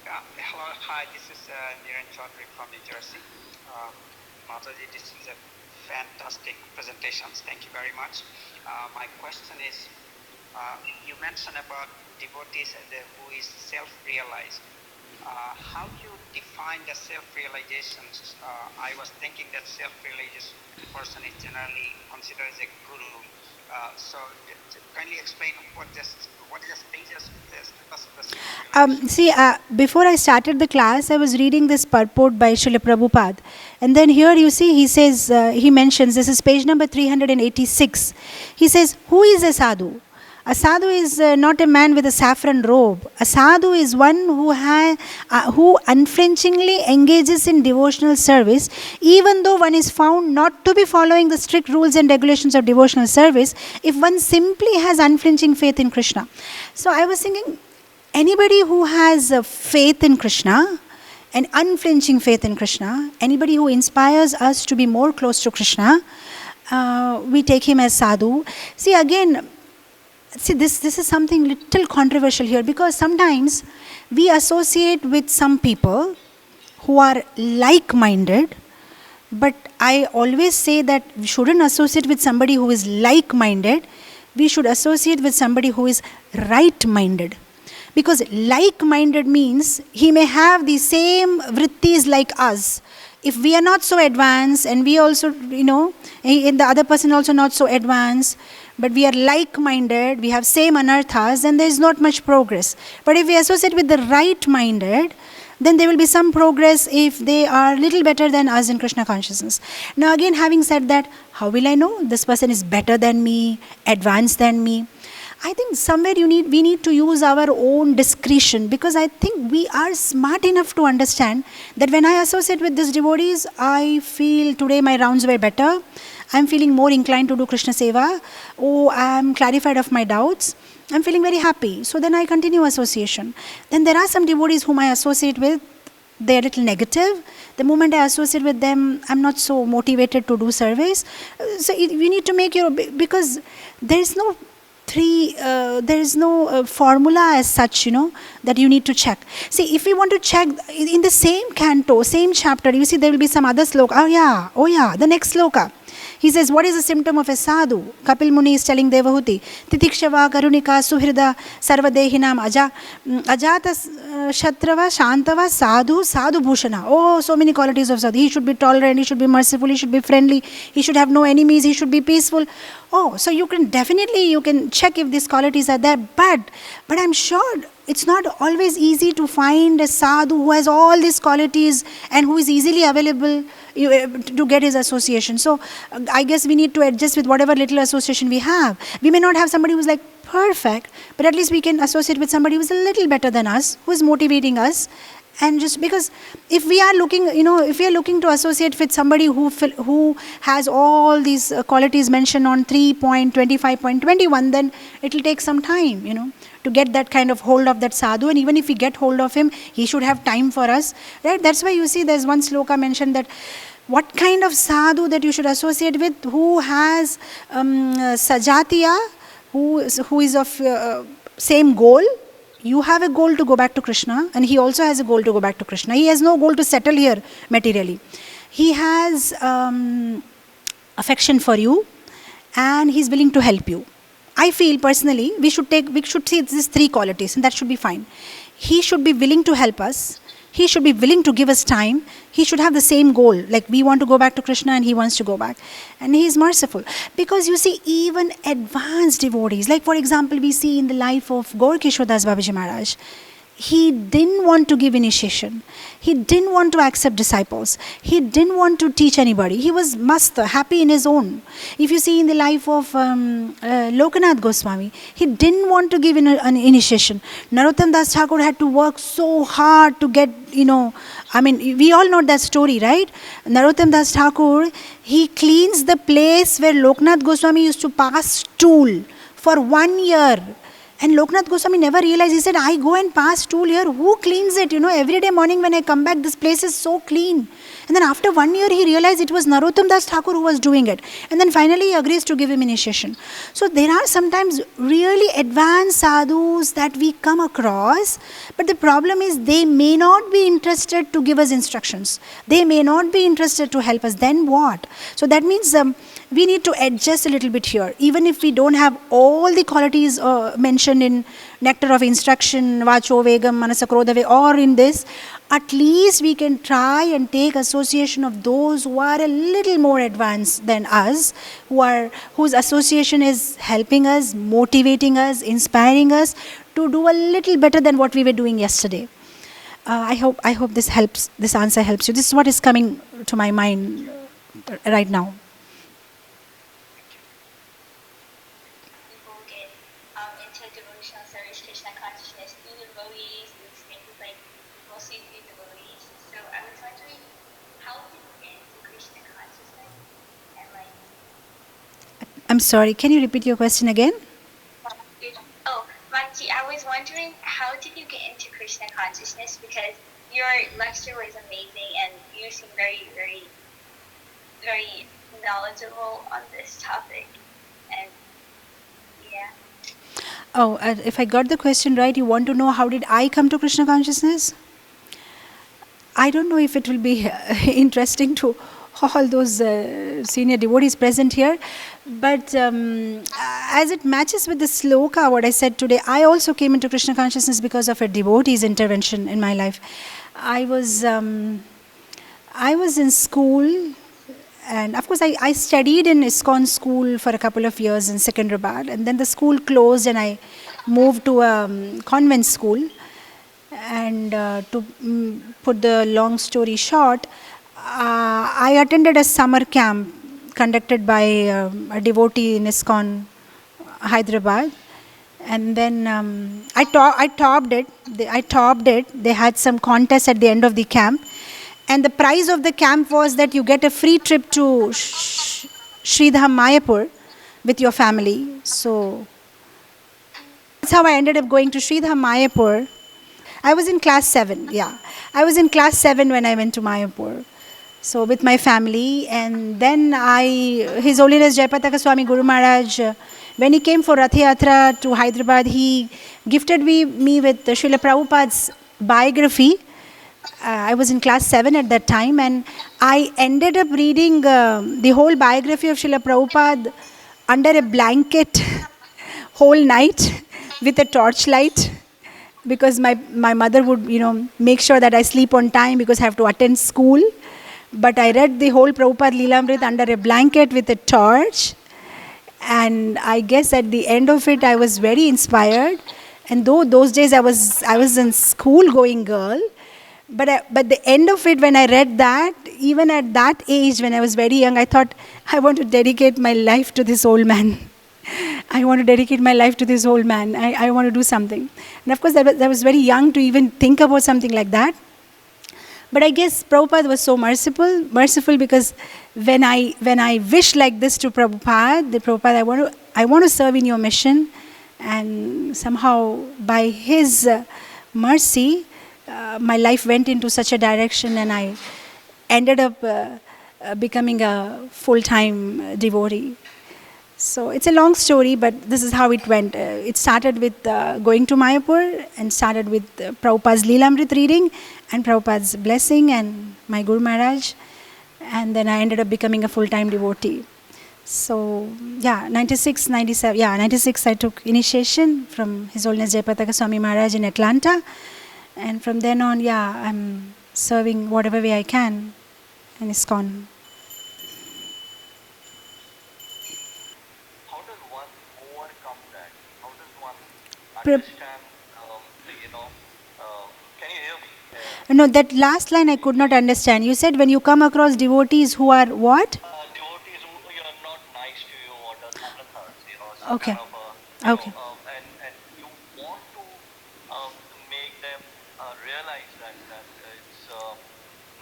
Hello, hi, this is Niran Chaudhary from New Jersey. Mataji, this is a fantastic presentation. Thank you very much. My question is, you mentioned about devotees who is self-realized. How do you define the self-realizations? I was thinking that self-realized person is generally considered as a guru. So kindly explain what is the status of the before I started the class, I was reading this purport by Srila Prabhupada. And then here you see, he says, he mentions, this is page number 386. He says, who is a sadhu? A sadhu is not a man with a saffron robe. A sadhu is one who unflinchingly engages in devotional service, even though one is found not to be following the strict rules and regulations of devotional service, if one simply has unflinching faith in Krishna. So I was thinking, anybody who has faith in Krishna, an unflinching faith in Krishna, anybody who inspires us to be more close to Krishna, we take him as sadhu. See, this is something little controversial here, because sometimes we associate with some people who are like-minded, but I always say that we shouldn't associate with somebody who is like-minded. We should associate with somebody who is right-minded. Because like-minded means he may have the same vrittis like us. If we are not so advanced, and we also, and the other person also not so advanced, but we are like-minded, we have same anarthas, then there is not much progress. But if we associate with the right-minded, then there will be some progress if they are little better than us in Krishna consciousness. Now again, having said that, how will I know this person is better than me, advanced than me? I think somewhere we need to use our own discretion, because I think we are smart enough to understand that when I associate with these devotees, I feel today my rounds were better, I'm feeling more inclined to do Krishna Seva, I'm clarified of my doubts, I'm feeling very happy. So then I continue association. Then there are some devotees whom I associate with, they are a little negative. The moment I associate with them, I'm not so motivated to do service. So we need to make because there is no formula as such, that you need to check. See, if we want to check in the same canto, same chapter, you see there will be some other sloka. Oh yeah, the next sloka. He says, what is the symptom of a sadhu? Kapil Muni is telling Devahuti, Titikshava, Karunika, Suhrida, Sarvadehinam, Ajata, Shatrava, Shantava, Sadhu, Sadhu Bhushana. Oh, so many qualities of sadhu. He should be tolerant, he should be merciful, he should be friendly, he should have no enemies, he should be peaceful. Oh, so you can check if these qualities are there. But I'm sure it's not always easy to find a sadhu who has all these qualities and who is easily available to get his association. So I guess we need to adjust with whatever little association we have. We may not have somebody who's like perfect, but at least we can associate with somebody who's a little better than us, who is motivating us. And just because if we are looking to associate with somebody who has all these qualities mentioned on 3.25.21, then it will take some time, to get that kind of hold of that sadhu. And even if we get hold of him, he should have time for us, right? That's why you see there's one sloka mentioned that what kind of sadhu that you should associate with, who has sajatiya, who is of same goal. You have a goal to go back to Krishna, and he also has a goal to go back to Krishna. He has no goal to settle here materially. He has affection for you, and he's willing to help you. I feel personally we should see these three qualities, and that should be fine. He should be willing to help us. He should be willing to give us time. He should have the same goal, like we want to go back to Krishna and he wants to go back. And he is merciful. Because you see, even advanced devotees, like for example, we see in the life of Gaur Kishore Das Babaji Maharaj, he didn't want to give initiation. He didn't want to accept disciples. He didn't want to teach anybody. He was mast, happy in his own. If you see in the life of Lokanath Goswami, he didn't want to give an initiation. Narottam Das Thakur had to work so hard to get, we all know that story, right? Narottam Das Thakur, he cleans the place where Lokanath Goswami used to pass stool for 1 year. And Lokanath Goswami never realized. He said, I go and pass stool here. Who cleans it? Every day morning when I come back, this place is so clean. And then after 1 year, he realized it was Narottam Das Thakur who was doing it. And then finally, he agrees to give him initiation. So there are sometimes really advanced sadhus that we come across. But the problem is they may not be interested to give us instructions. They may not be interested to help us. Then what? So that means we need to adjust a little bit here. Even if we don't have all the qualities mentioned in Nectar of Instruction, Vacho Vegam, Manasa Krodha, or in this, at least we can try and take association of those who are a little more advanced than us, whose association is helping us, motivating us, inspiring us to do a little better than what we were doing yesterday. I hope this helps. This answer helps you. This is what is coming to my mind right now. People get into devotional service, Krishna consciousness through the devotees, through experiences like mostly through devotees. So I was wondering, how do you get into Krishna consciousness? And like, I'm sorry, can you repeat your question again? oh, Manji, I was wondering, how did you get into Krishna consciousness? Because your lecture was amazing and you seem very, very, very knowledgeable on this topic. And yeah. Oh, if I got the question right, you want to know how did I come to Krishna consciousness? I don't know if it will be interesting to all those senior devotees present here, but as it matches with the sloka, what I said today, I also came into Krishna consciousness because of a devotee's intervention in my life. I was in school, and of course I studied in ISKCON school for a couple of years in Secunderabad, and then the school closed and I moved to a convent school. And to put the long story short, I attended a summer camp conducted by a devotee in ISKCON, Hyderabad. And then I topped it. I topped it. They had some contest at the end of the camp. And the prize of the camp was that you get a free trip to Sridham Mayapur with your family. So that's how I ended up going to Sridham Mayapur. I was in class 7, yeah. I was in class 7 when I went to Mayapur. So with my family, and then His Holiness Jayapataka Swami Guru Maharaj, when he came for Rath Yatra to Hyderabad, he gifted me with Srila Prabhupada's biography. I was in class 7 at that time, and I ended up reading the whole biography of Srila Prabhupada under a blanket whole night with a torchlight, because my mother would, make sure that I sleep on time because I have to attend school. But I read the whole Prabhupada Leelamrit under a blanket with a torch. And I guess at the end of it, I was very inspired. And though those days I was a school-going girl, but the end of it, when I read that, even at that age, when I was very young, I thought, I want to dedicate my life to this old man. I want to dedicate my life to this old man. I want to do something. And of course, I was very young to even think about something like that. But I guess Prabhupada was so merciful because when I wish like this to Prabhupada, I want to serve in your mission, and somehow by his mercy, my life went into such a direction, and I ended up becoming a full-time devotee. So it's a long story, but this is how it went. It started with going to Mayapur, and started with Prabhupada's Leelamrit reading and Prabhupada's blessing and my Guru Maharaj. And then I ended up becoming a full-time devotee. So, 96 I took initiation from His Holiness Jayapataka Swami Maharaj in Atlanta. And from then on, I'm serving whatever way I can in ISKCON. Understand No, that last line I could not understand. You said when you come across devotees who are what? Devotees who are not nice to you or the anathas, some Okay. kind of a, Okay. and you want to make them realize that it's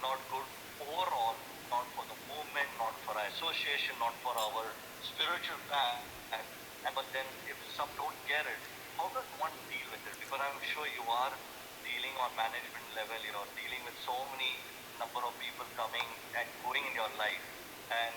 not good overall, not for the movement, not for our association, not for our spiritual path. And but then if some don't get it, how does one deal with it? Because I'm sure you are dealing on management level, you're dealing with so many number of people coming and going in your life, and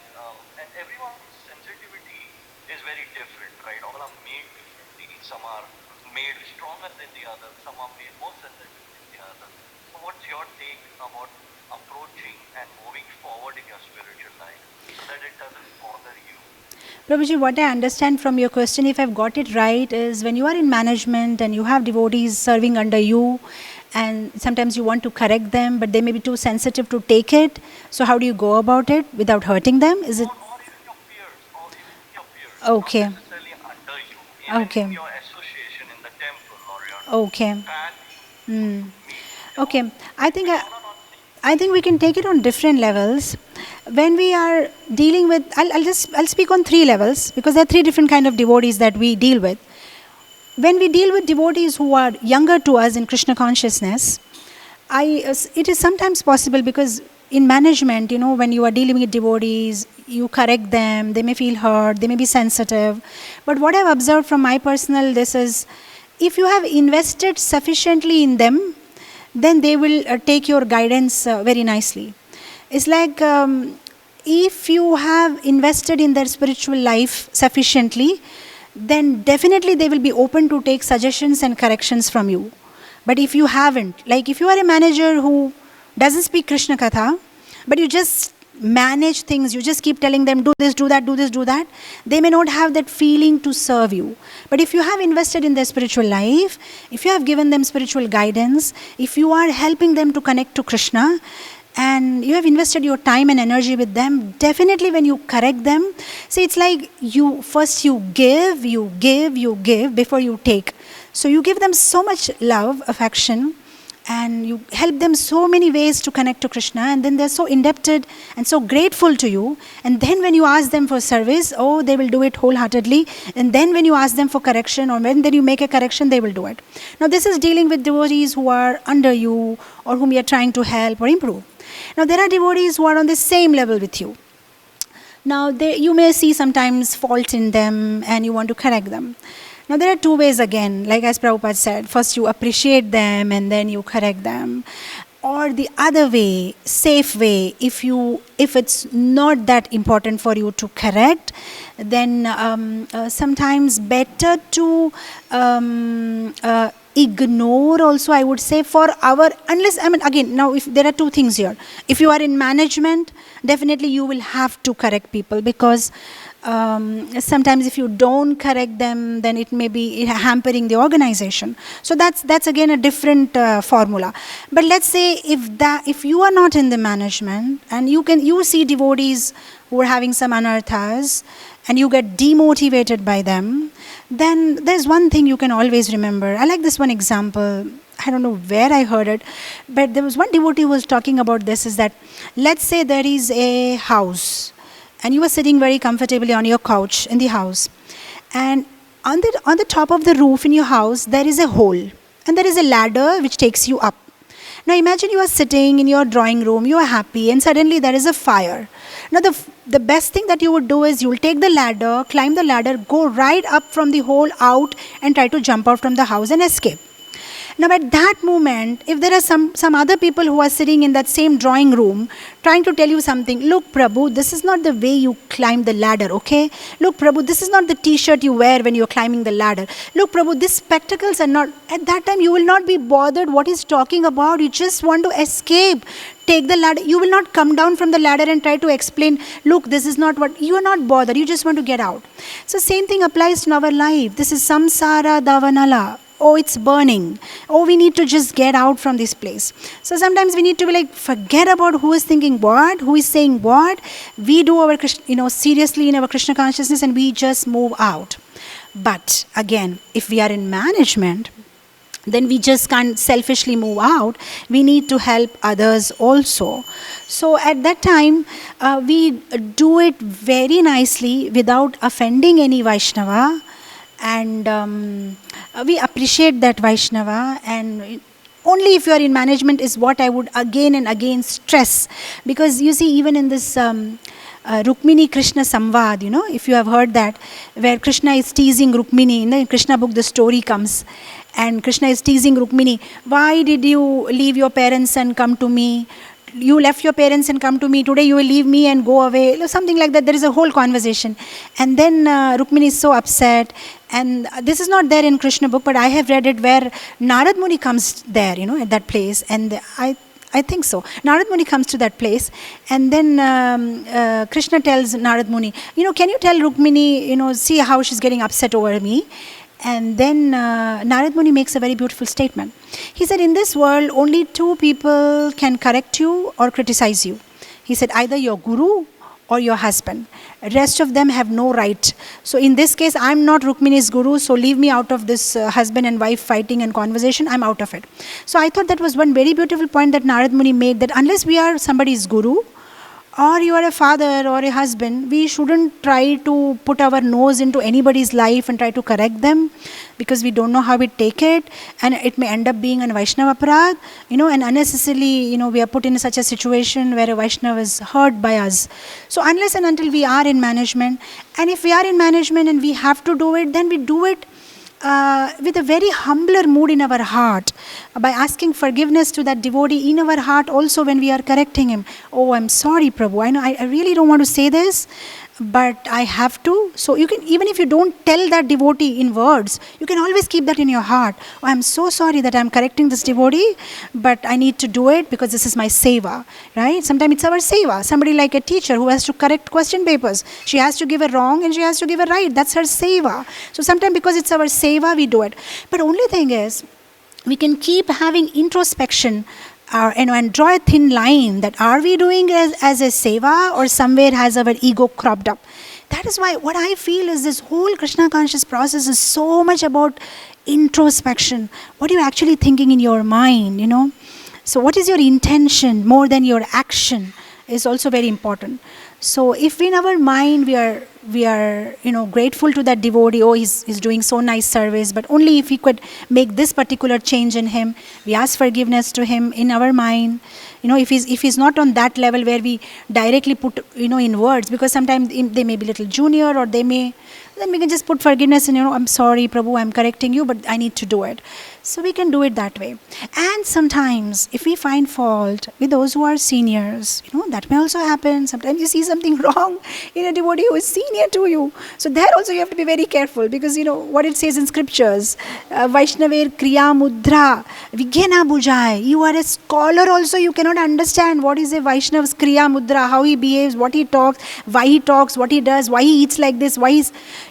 everyone's sensitivity is very different, right? All are made differently. Some are made stronger than the others. Some are made more sensitive than the others. So, what's your take about approaching and moving forward in your spiritual life so that it doesn't bother you? Prabhuji, what I understand from your question, if I've got it right, is when you are in management and you have devotees serving under you, and sometimes you want to correct them, but they may be too sensitive to take it. So how do you go about it without hurting them? Is it Or even your peers, okay? not necessarily under you, even Okay. in your association in the temple or your Okay. family. Okay. I think we can take it on different levels. When we are dealing with, I'll speak on 3 levels because there are 3 different kind of devotees that we deal with. When we deal with devotees who are younger to us in Krishna consciousness, it is sometimes possible because in management, when you are dealing with devotees, you correct them, they may feel hurt, they may be sensitive. But what I've observed from my personal, this is, if you have invested sufficiently in them, then they will take your guidance very nicely. It's like if you have invested in their spiritual life sufficiently, then definitely they will be open to take suggestions and corrections from you. But if you haven't, like if you are a manager who doesn't speak Krishna Katha, but you just manage things, you just keep telling them, do this, do that, do this, do that, they may not have that feeling to serve you. But if you have invested in their spiritual life, if you have given them spiritual guidance, if you are helping them to connect to Krishna, and you have invested your time and energy with them, definitely when you correct them, see, it's like you give before you take. So you give them so much love, affection, and you help them so many ways to connect to Krishna, and then they're so indebted and so grateful to you. And then when you ask them for service, they will do it wholeheartedly. And then when you ask them for correction, or when then you make a correction, they will do it. Now this is dealing with devotees who are under you or whom you are trying to help or improve. Now there are devotees who are on the same level with you. Now you may see sometimes faults in them and you want to correct them. Now there are 2 ways again, like as Prabhupada said, first you appreciate them and then you correct them. Or the other way, safe way, if it's not that important for you to correct, then sometimes better to ignore also, I would say, again, now if there are 2 things here. If you are in management, definitely you will have to correct people because sometimes if you don't correct them, then it may be hampering the organization. So that's again a different formula. But let's say if you are not in the management and you see devotees who are having some anarthas and you get demotivated by them, then there's one thing you can always remember. I like this one example. I don't know where I heard it, but there was one devotee who was talking about this, is that let's say there is a house and you are sitting very comfortably on your couch in the house, and on the top of the roof in your house there is a hole and there is a ladder which takes you up. Now imagine you are sitting in your drawing room, you are happy, and suddenly there is a fire. Now the best thing that you would do is you will take the ladder, climb the ladder, go right up from the hole out and try to jump out from the house and escape. Now at that moment, if there are some other people who are sitting in that same drawing room trying to tell you something, look Prabhu, this is not the way you climb the ladder, okay? Look Prabhu, this is not the t-shirt you wear when you're climbing the ladder. Look Prabhu, these spectacles are not, at that time you will not be bothered what he's talking about, you just want to escape. Take the ladder, you will not come down from the ladder and try to explain, look, this is not what, you are not bothered, you just want to get out. So same thing applies to our life. This is samsara davanala. It's burning. We need to just get out from this place. So sometimes we need to be like, forget about who is thinking what, who is saying what. We do our, seriously in our Krishna consciousness and we just move out. But again, if we are in management, then we just can't selfishly move out. We need to help others also. So at that time, we do it very nicely without offending any Vaishnava, and we appreciate that Vaishnava. And only if you are in management is what I would again and again stress, because you see, even in this Rukmini Krishna Samvad, if you have heard that, where Krishna is teasing Rukmini, in the Krishna book the story comes, and Krishna is teasing Rukmini, why did you leave your parents and come to me? You left your parents and come to me, today you will leave me and go away, something like that. There is a whole conversation, and then Rukmini is so upset, and this is not there in Krishna book, but I have read it, where Narad Muni comes there, at that place, and I think so. Narad Muni comes to that place, and then Krishna tells Narad Muni, can you tell Rukmini, see how she's getting upset over me? And then Narad Muni makes a very beautiful statement. He said, in this world, only two people can correct you or criticize you. He said, either your guru or your husband. Rest of them have no right. So in this case, I'm not Rukmini's guru, so leave me out of this husband and wife fighting and conversation. I'm out of it. So I thought that was one very beautiful point that Narad Muni made, that unless we are somebody's guru, or you are a father or a husband, we shouldn't try to put our nose into anybody's life and try to correct them, because we don't know how we take it, and it may end up being a Vaishnava aparad, and unnecessarily, we are put in such a situation where a Vaishnava is hurt by us. So unless and until we are in management, and if we are in management and we have to do it, then we do it with a very humbler mood in our heart, by asking forgiveness to that devotee in our heart also when we are correcting him. Oh, I'm sorry, Prabhu. I know I really don't want to say this, but I have to. So you can, even if you don't tell that devotee in words, you can always keep that in your heart. Oh, I'm so sorry that I'm correcting this devotee, but I need to do it because this is my seva, right? Sometimes it's our seva. Somebody like a teacher who has to correct question papers. She has to give a wrong and she has to give a right. That's her seva. So sometimes because it's our seva, we do it. But only thing is, we can keep having introspection and draw a thin line, that are we doing as a seva, or somewhere has our ego cropped up. That is why what I feel is this whole Krishna conscious process is so much about introspection. What are you actually thinking in your mind, So what is your intention more than your action is also very important. So if in our mind we are grateful to that devotee, oh, he's doing so nice service, but only if we could make this particular change in him, we ask forgiveness to him in our mind. If he's not on that level where we directly put in words, because sometimes they may be little junior, or then we can just put forgiveness in, I'm sorry, Prabhu, I'm correcting you, but I need to do it. So we can do it that way. And sometimes if we find fault with those who are seniors, that may also happen. Sometimes you see something wrong in a devotee who is senior to you. So there also you have to be very careful, because what it says in scriptures, Vaishnaver Kriya Mudra Vigyena Bujai. You are a scholar also, you cannot understand what is a Vaishnava's Kriya Mudra, how he behaves, what he talks, what he does, why he eats like this,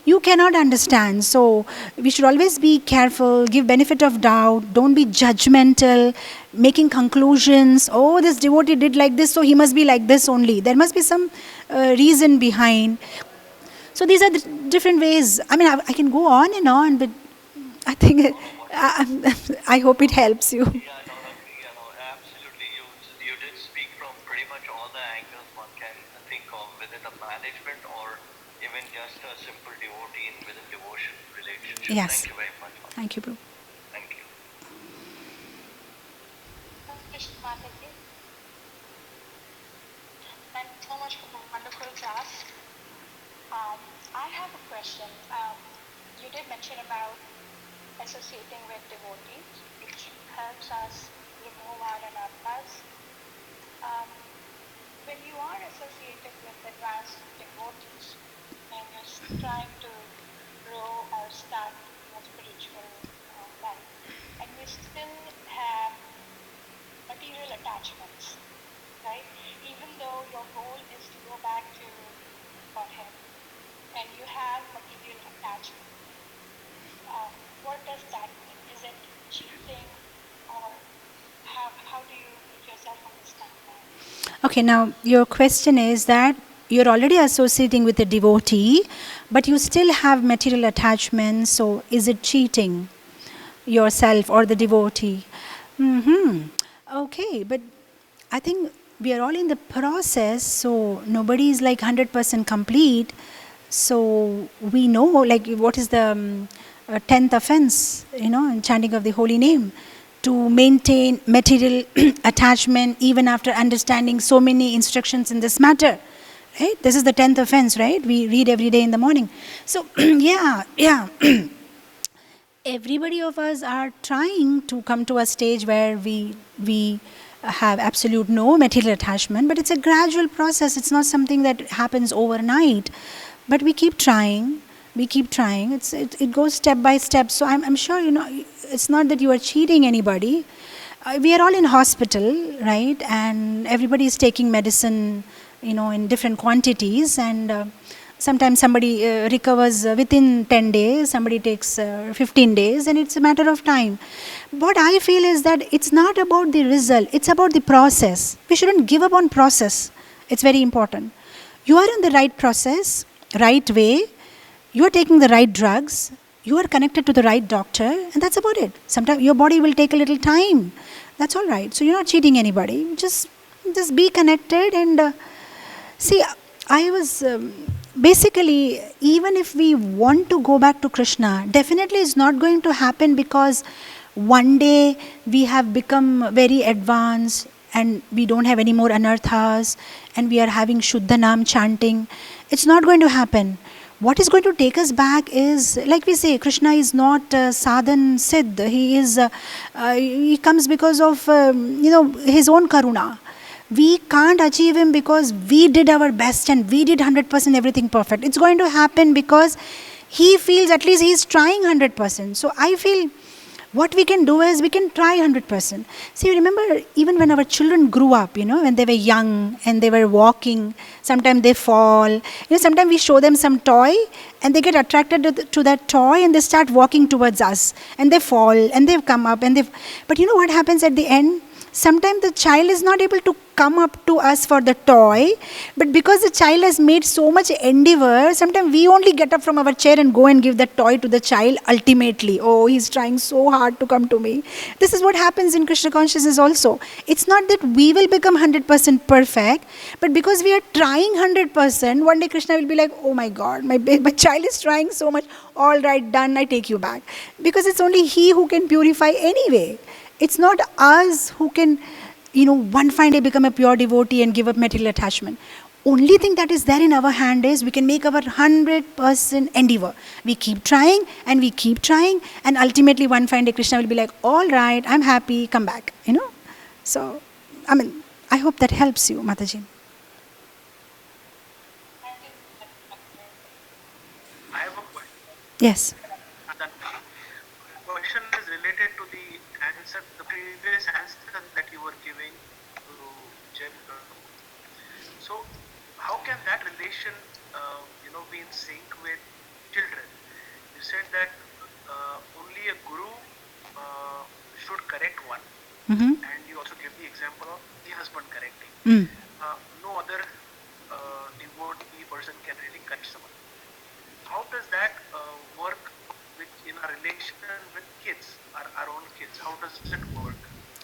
you cannot understand. So we should always be careful, give benefit of doubt, don't be judgmental, making conclusions, oh, this devotee did like this, so he must be like this only. There must be some reason behind. So these are the different ways. I mean, I can go on and on, but I think I hope it helps you. Absolutely. You did speak from pretty much all the angles one can think of within the management, or even just a simple devotee within devotion relationship. Yes. Thank you very much. Thank you, Prabhu. Thank you. Krishna Mataji. Thank you so much for the wonderful class. I have a question. You did mention about associating with devotees, which helps us remove our anarthas. When you are associated with advanced devotees and you're trying to grow or start a spiritual life, and you still have material attachments, right? Even though your goal is to go back to Godhead, and you have material attachment, what does that mean? Is it cheating, or how do you make yourself understand that? Okay, now your question is that you're already associating with a devotee, but you still have material attachments, so is it cheating? yourself or the devotee. Okay, but I think we are all in the process, so nobody is like 100% complete. So we know like what is the 10th offense, in chanting of the holy name, to maintain material attachment even after understanding so many instructions in this matter. Right? This is the 10th offense, right? We read every day in the morning. So yeah. Everybody of us are trying to come to a stage where we have absolute no material attachment, but it's a gradual process. It's not something that happens overnight, but we keep trying. It goes step by step. So I'm sure it's not that you are cheating anybody. We are all in hospital, right? And everybody is taking medicine, in different quantities, and sometimes somebody recovers within 10 days, somebody takes 15 days, and it's a matter of time. What I feel is that it's not about the result, it's about the process. We shouldn't give up on process. It's very important. You are in the right process, right way, you are taking the right drugs, you are connected to the right doctor, and that's about it. Sometimes your body will take a little time. That's all right. So you're not cheating anybody. Just be connected and see, I was... basically, even if we want to go back to Krishna, definitely it's not going to happen because one day we have become very advanced and we don't have any more anarthas and we are having Shuddha Nam chanting. It's not going to happen. What is going to take us back is, like we say, Krishna is not sadhan siddh. He comes because of his own karuna. We can't achieve him because we did our best and we did 100% everything perfect. It's going to happen because he feels at least he's trying 100%. So I feel what we can do is we can try 100%. See, remember even when our children grew up, when they were young and they were walking, sometimes they fall. Sometimes we show them some toy and they get attracted to that toy and they start walking towards us and they fall and they've come up but what happens at the end? Sometimes the child is not able to come up to us for the toy, but because the child has made so much endeavor, sometimes we only get up from our chair and go and give that toy to the child ultimately. Oh, he's trying so hard to come to me. This is what happens in Krishna consciousness also. It's not that we will become 100% perfect, but because we are trying 100%, one day Krishna will be like, oh my God, my child is trying so much. All right, done, I take you back. Because it's only he who can purify anyway. It's not us who can, one fine day become a pure devotee and give up material attachment. Only thing that is there in our hand is we can make our 100% endeavor. We keep trying and we keep trying, and ultimately one fine day Krishna will be like, all right, I'm happy, come back, So, I hope that helps you, Mataji. I have a question. Yes. The question is related to the previous answer that you were giving to Jim. So, how can that relation, be in sync with children? You said that only a guru should correct one, and you also give the example of the husband correcting. No other devotee person can really correct someone. How does that work in our relation with kids, our own kids? How does it work?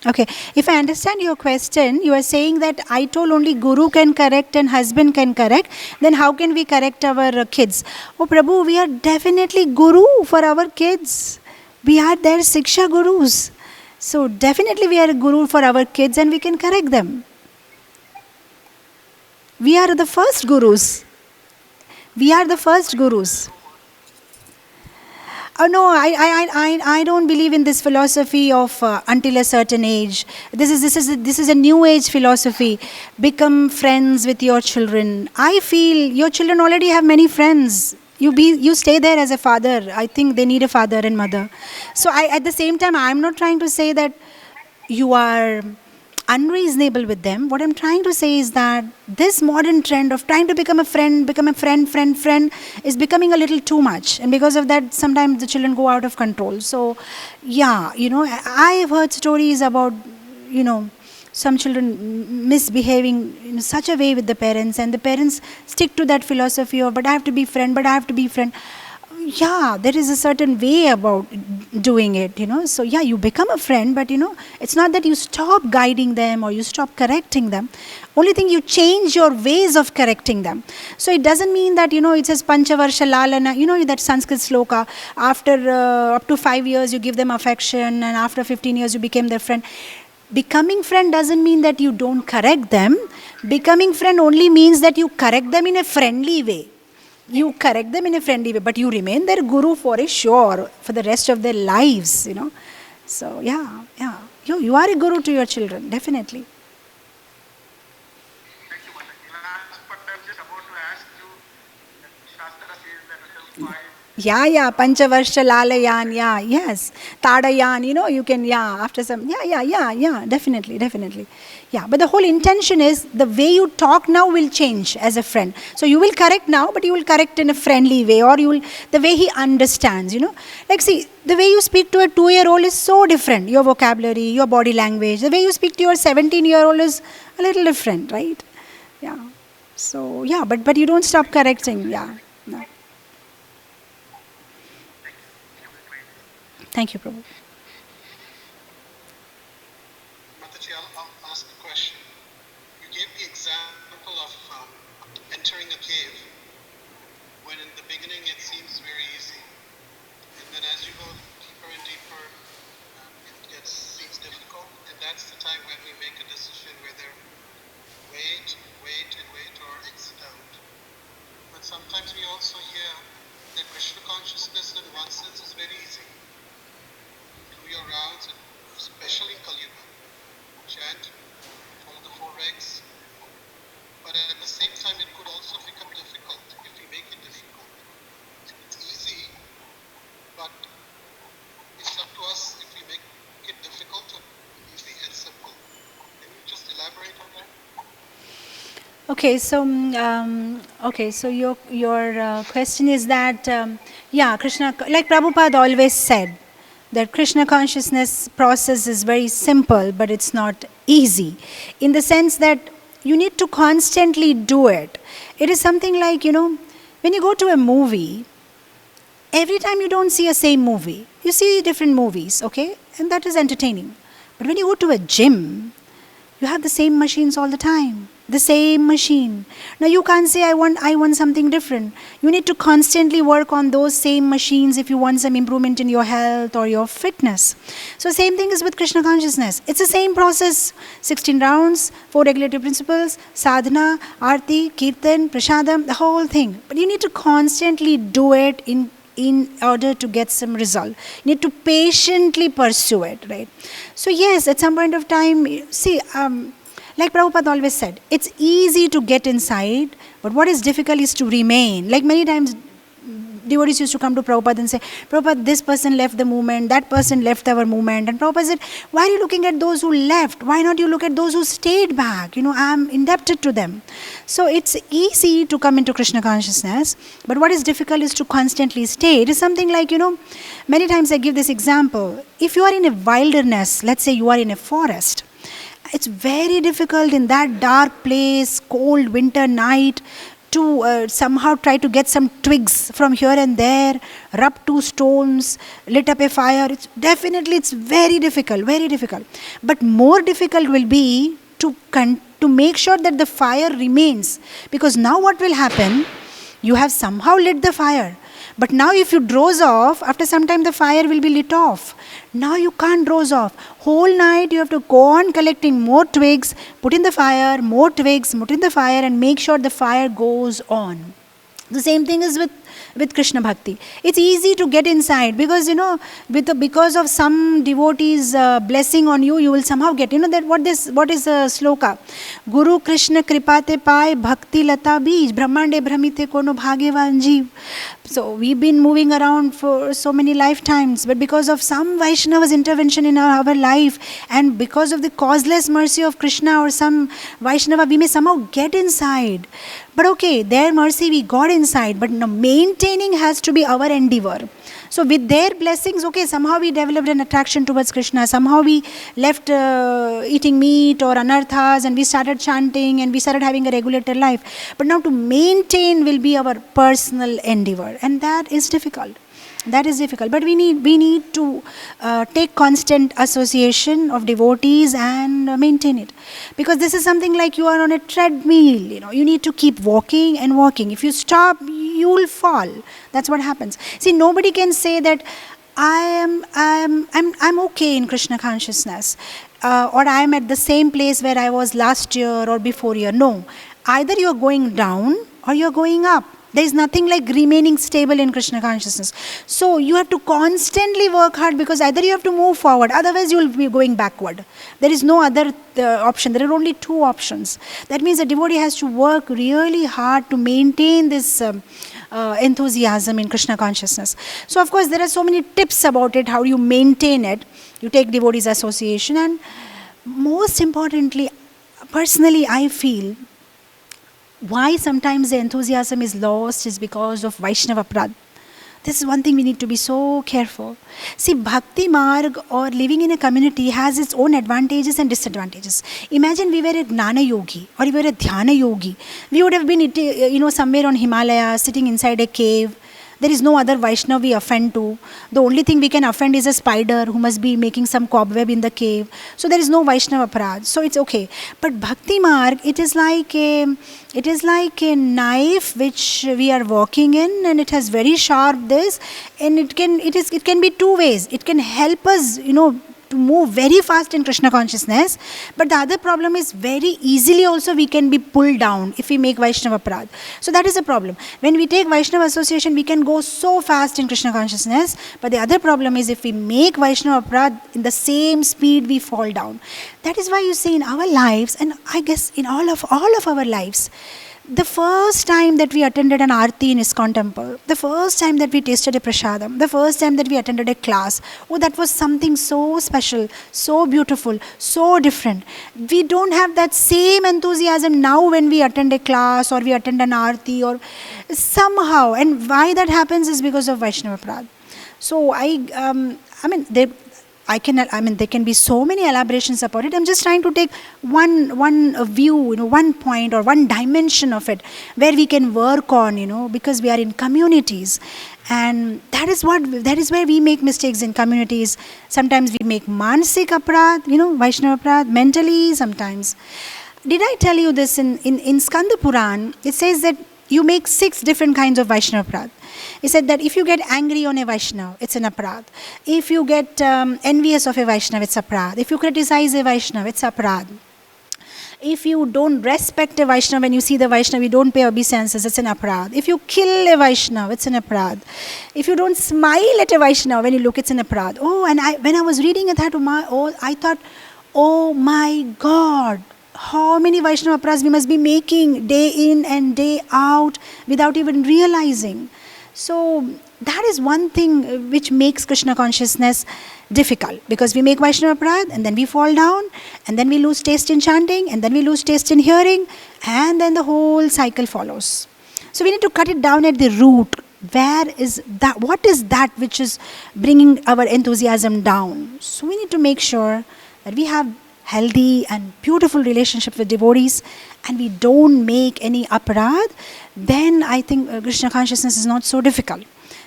Okay, if I understand your question, you are saying that I told only Guru can correct and husband can correct, then how can we correct our kids? Oh Prabhu, we are definitely Guru for our kids. We are their Siksha Gurus. So definitely we are a Guru for our kids and we can correct them. We are the first Gurus. We are the first Gurus. Oh no, I don't believe in this philosophy of until a certain age. This is a new age philosophy. Become friends with your children. I feel your children already have many friends. You stay there as a father. I think they need a father and mother. So at the same time, I'm not trying to say that you are unreasonable with them. What I'm trying to say is that this modern trend of trying to become a friend is becoming a little too much. And because of that, sometimes the children go out of control. So, yeah, I have heard stories about, some children misbehaving in such a way with the parents, and the parents stick to that philosophy of, but I have to be friend. yeah, there is a certain way about doing it, So yeah, you become a friend, but it's not that you stop guiding them or you stop correcting them. Only thing, you change your ways of correcting them. So it doesn't mean that, it says Panchavarsha Lalana, that Sanskrit sloka, after up to 5 years you give them affection and after 15 years you became their friend. Becoming friend doesn't mean that you don't correct them. Becoming friend only means that you correct them in a friendly way. You correct them in a friendly way, but you remain their guru for a sure, for the rest of their lives, So yeah. You are a guru to your children, definitely. Thank you, Mataji. Last, but I'm just about to ask you, that Shastra says that until 5. Yeah, Panchavarsha Lalayan, yes. Tadayan, you can, after some, definitely. Yeah, but the whole intention is the way you talk now will change as a friend. So you will correct now, but you will correct in a friendly way, or the way he understands, Like, see, the way you speak to a 2-year-old is so different. Your vocabulary, your body language, the way you speak to your 17-year-old is a little different, right? Yeah. So, yeah, but you don't stop correcting, yeah. No. Thank you, Prabhu. Mataji, I'll ask a question. You gave the example of entering a cave, when in the beginning it seems very easy. And then as you go deeper and deeper, it seems difficult. And that's the time when we make a decision whether wait, or exit out. But sometimes we also hear that Krishna consciousness in one sense is very easy. Do your rounds, and especially Kali Yuga, chant, follow the 4 regs. But at the same time, it could also become difficult if we make it difficult. It's easy, but it's up to us if we make it difficult or easy and simple. Can you just elaborate on that? Okay, so your question is that Krishna, like Prabhupada always said, that Krishna consciousness process is very simple, but it's not easy, in the sense that you need to constantly do it. It is something like, when you go to a movie, every time you don't see a same movie, you see different movies, okay, and that is entertaining. But when you go to a gym, you have the same machines all the time. The same machine. Now you can't say I want something different. You need to constantly work on those same machines if you want some improvement in your health or your fitness. So same thing is with Krishna consciousness. It's the same process. 16 rounds, 4 regulative principles, sadhana, arti, kirtan, prasadam, the whole thing. But you need to constantly do it in order to get some result. You need to patiently pursue it, right? So yes, at some point of time, see, like Prabhupada always said, it's easy to get inside, but what is difficult is to remain. Like many times, devotees used to come to Prabhupada and say, Prabhupada, this person left the movement, that person left our movement. And Prabhupada said, why are you looking at those who left? Why not you look at those who stayed back? I'm indebted to them. So it's easy to come into Krishna consciousness, but what is difficult is to constantly stay. It is something like, many times I give this example. If you are in a wilderness, let's say you are in a forest, it's very difficult in that dark place, cold winter night, to somehow try to get some twigs from here and there, rub 2 stones, lit up a fire. It's very difficult, very difficult. But more difficult will be to make sure that the fire remains. Because now what will happen, you have somehow lit the fire. But now if you doze off, after some time the fire will be lit off. Now you can't doze off. Whole night you have to go on collecting more twigs, put in the fire, more twigs, put in the fire, and make sure the fire goes on. The same thing is with Krishna Bhakti. It's easy to get inside because, because of some devotee's blessing on you, you will somehow get, that what is sloka? Guru Krishna kripate pai bhakti lata bij brahmande brahmite kono bhagyavan jeev. So we've been moving around for so many lifetimes, but because of some Vaishnava's intervention in our life, and because of the causeless mercy of Krishna or some Vaishnava, we may somehow get inside. But okay, their mercy we got inside, but maintaining has to be our endeavor. So with their blessings, okay, somehow we developed an attraction towards Krishna, somehow we left eating meat or anarthas and we started chanting and we started having a regulated life. But now to maintain will be our personal endeavor, and that is difficult. That is difficult, but we need to take constant association of devotees and maintain it, because this is something like you are on a treadmill. You need to keep walking and walking. If you stop, you will fall. That's what happens. See, nobody can say that I'm okay in Krishna consciousness, or I am at the same place where I was last year or before year. No, either you are going down or you are going up. There is nothing like remaining stable in Krishna consciousness. So you have to constantly work hard, because either you have to move forward, otherwise you will be going backward. There is no other option. There are only two options. That means a devotee has to work really hard to maintain this enthusiasm in Krishna consciousness. So of course there are so many tips about it, how you maintain it. You take devotees association, and most importantly, personally I feel, why sometimes the enthusiasm is lost is because of Vaishnava Prad. This is one thing we need to be so careful. See, Bhakti Marg or living in a community has its own advantages and disadvantages. Imagine we were a Gnana Yogi or we were a Dhyana Yogi. We would have been, somewhere on Himalaya, sitting inside a cave. There is no other Vaishnava we offend to. The only thing we can offend is a spider who must be making some cobweb in the cave. So there is no Vaishnava Aparadh. So it's okay. But Bhakti Marg, it is like a knife which we are walking in, and it has very sharp this, and it can be two ways. It can help us, to move very fast in Krishna consciousness, but the other problem is very easily also we can be pulled down if we make Vaishnava Aparadh. So that is a problem. When we take Vaishnava association, we can go so fast in Krishna consciousness, but the other problem is if we make Vaishnava Aparadh, in the same speed we fall down. That is why you see in our lives, and I guess in all of our lives, the first time that we attended an Aarti in ISKCON temple, the first time that we tasted a prasadam, the first time that we attended a class, that was something so special, so beautiful, so different. We don't have that same enthusiasm now when we attend a class or we attend an Aarti or somehow. And why that happens is because of Vaishnava Aparadh. So there can be so many elaborations about it. I'm just trying to take one view, one point or one dimension of it where we can work on, because we are in communities, and that is where we make mistakes in communities. Sometimes we make Mansik Aparadh, Vaishnava Aparadh, mentally sometimes. Did I tell you this in Skanda Puran? It says that you make 6 different kinds of Vaishnava Aparadh. He said that if you get angry on a Vaishnava, it's an Aparadh. If you get envious of a Vaishnava, it's Aparadh. If you criticize a Vaishnava, it's Aparadh. If you don't respect a Vaishnava, when you see the Vaishnava, you don't pay obeisances, it's an Aparadh. If you kill a Vaishnava, it's an Aparadh. If you don't smile at a Vaishnava when you look, it's an Aparadh. When I was reading it, I thought, oh my God, how many Vaishnava Aparadhs we must be making day in and day out without even realizing. So that is one thing which makes Krishna consciousness difficult, because we make Vaishnava Aparadh and then we fall down and then we lose taste in chanting and then we lose taste in hearing, and then the whole cycle follows. So we need to cut it down at the root. Where is that? What is that which is bringing our enthusiasm down? So we need to make sure that we have healthy and beautiful relationship with devotees and we don't make any aparadh. Then I think Krishna consciousness is not so difficult.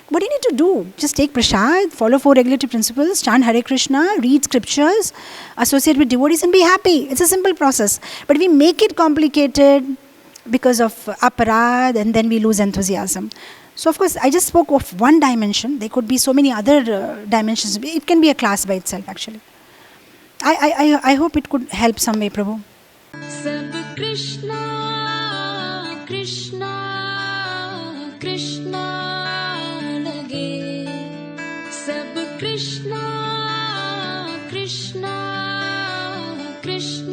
What do you need to do? Just take prasad, follow 4 regulatory principles, chant Hare Krishna, read scriptures, associate with devotees and be happy. It's a simple process. But we make it complicated because of aparadh, and then we lose enthusiasm. So of course I just spoke of one dimension. There could be so many other dimensions. It can be a class by itself actually. I hope it could help some way, Prabhu. Sab Krishna, Krishna, Krishna lage. Sab Krishna, Krishna, Krishna.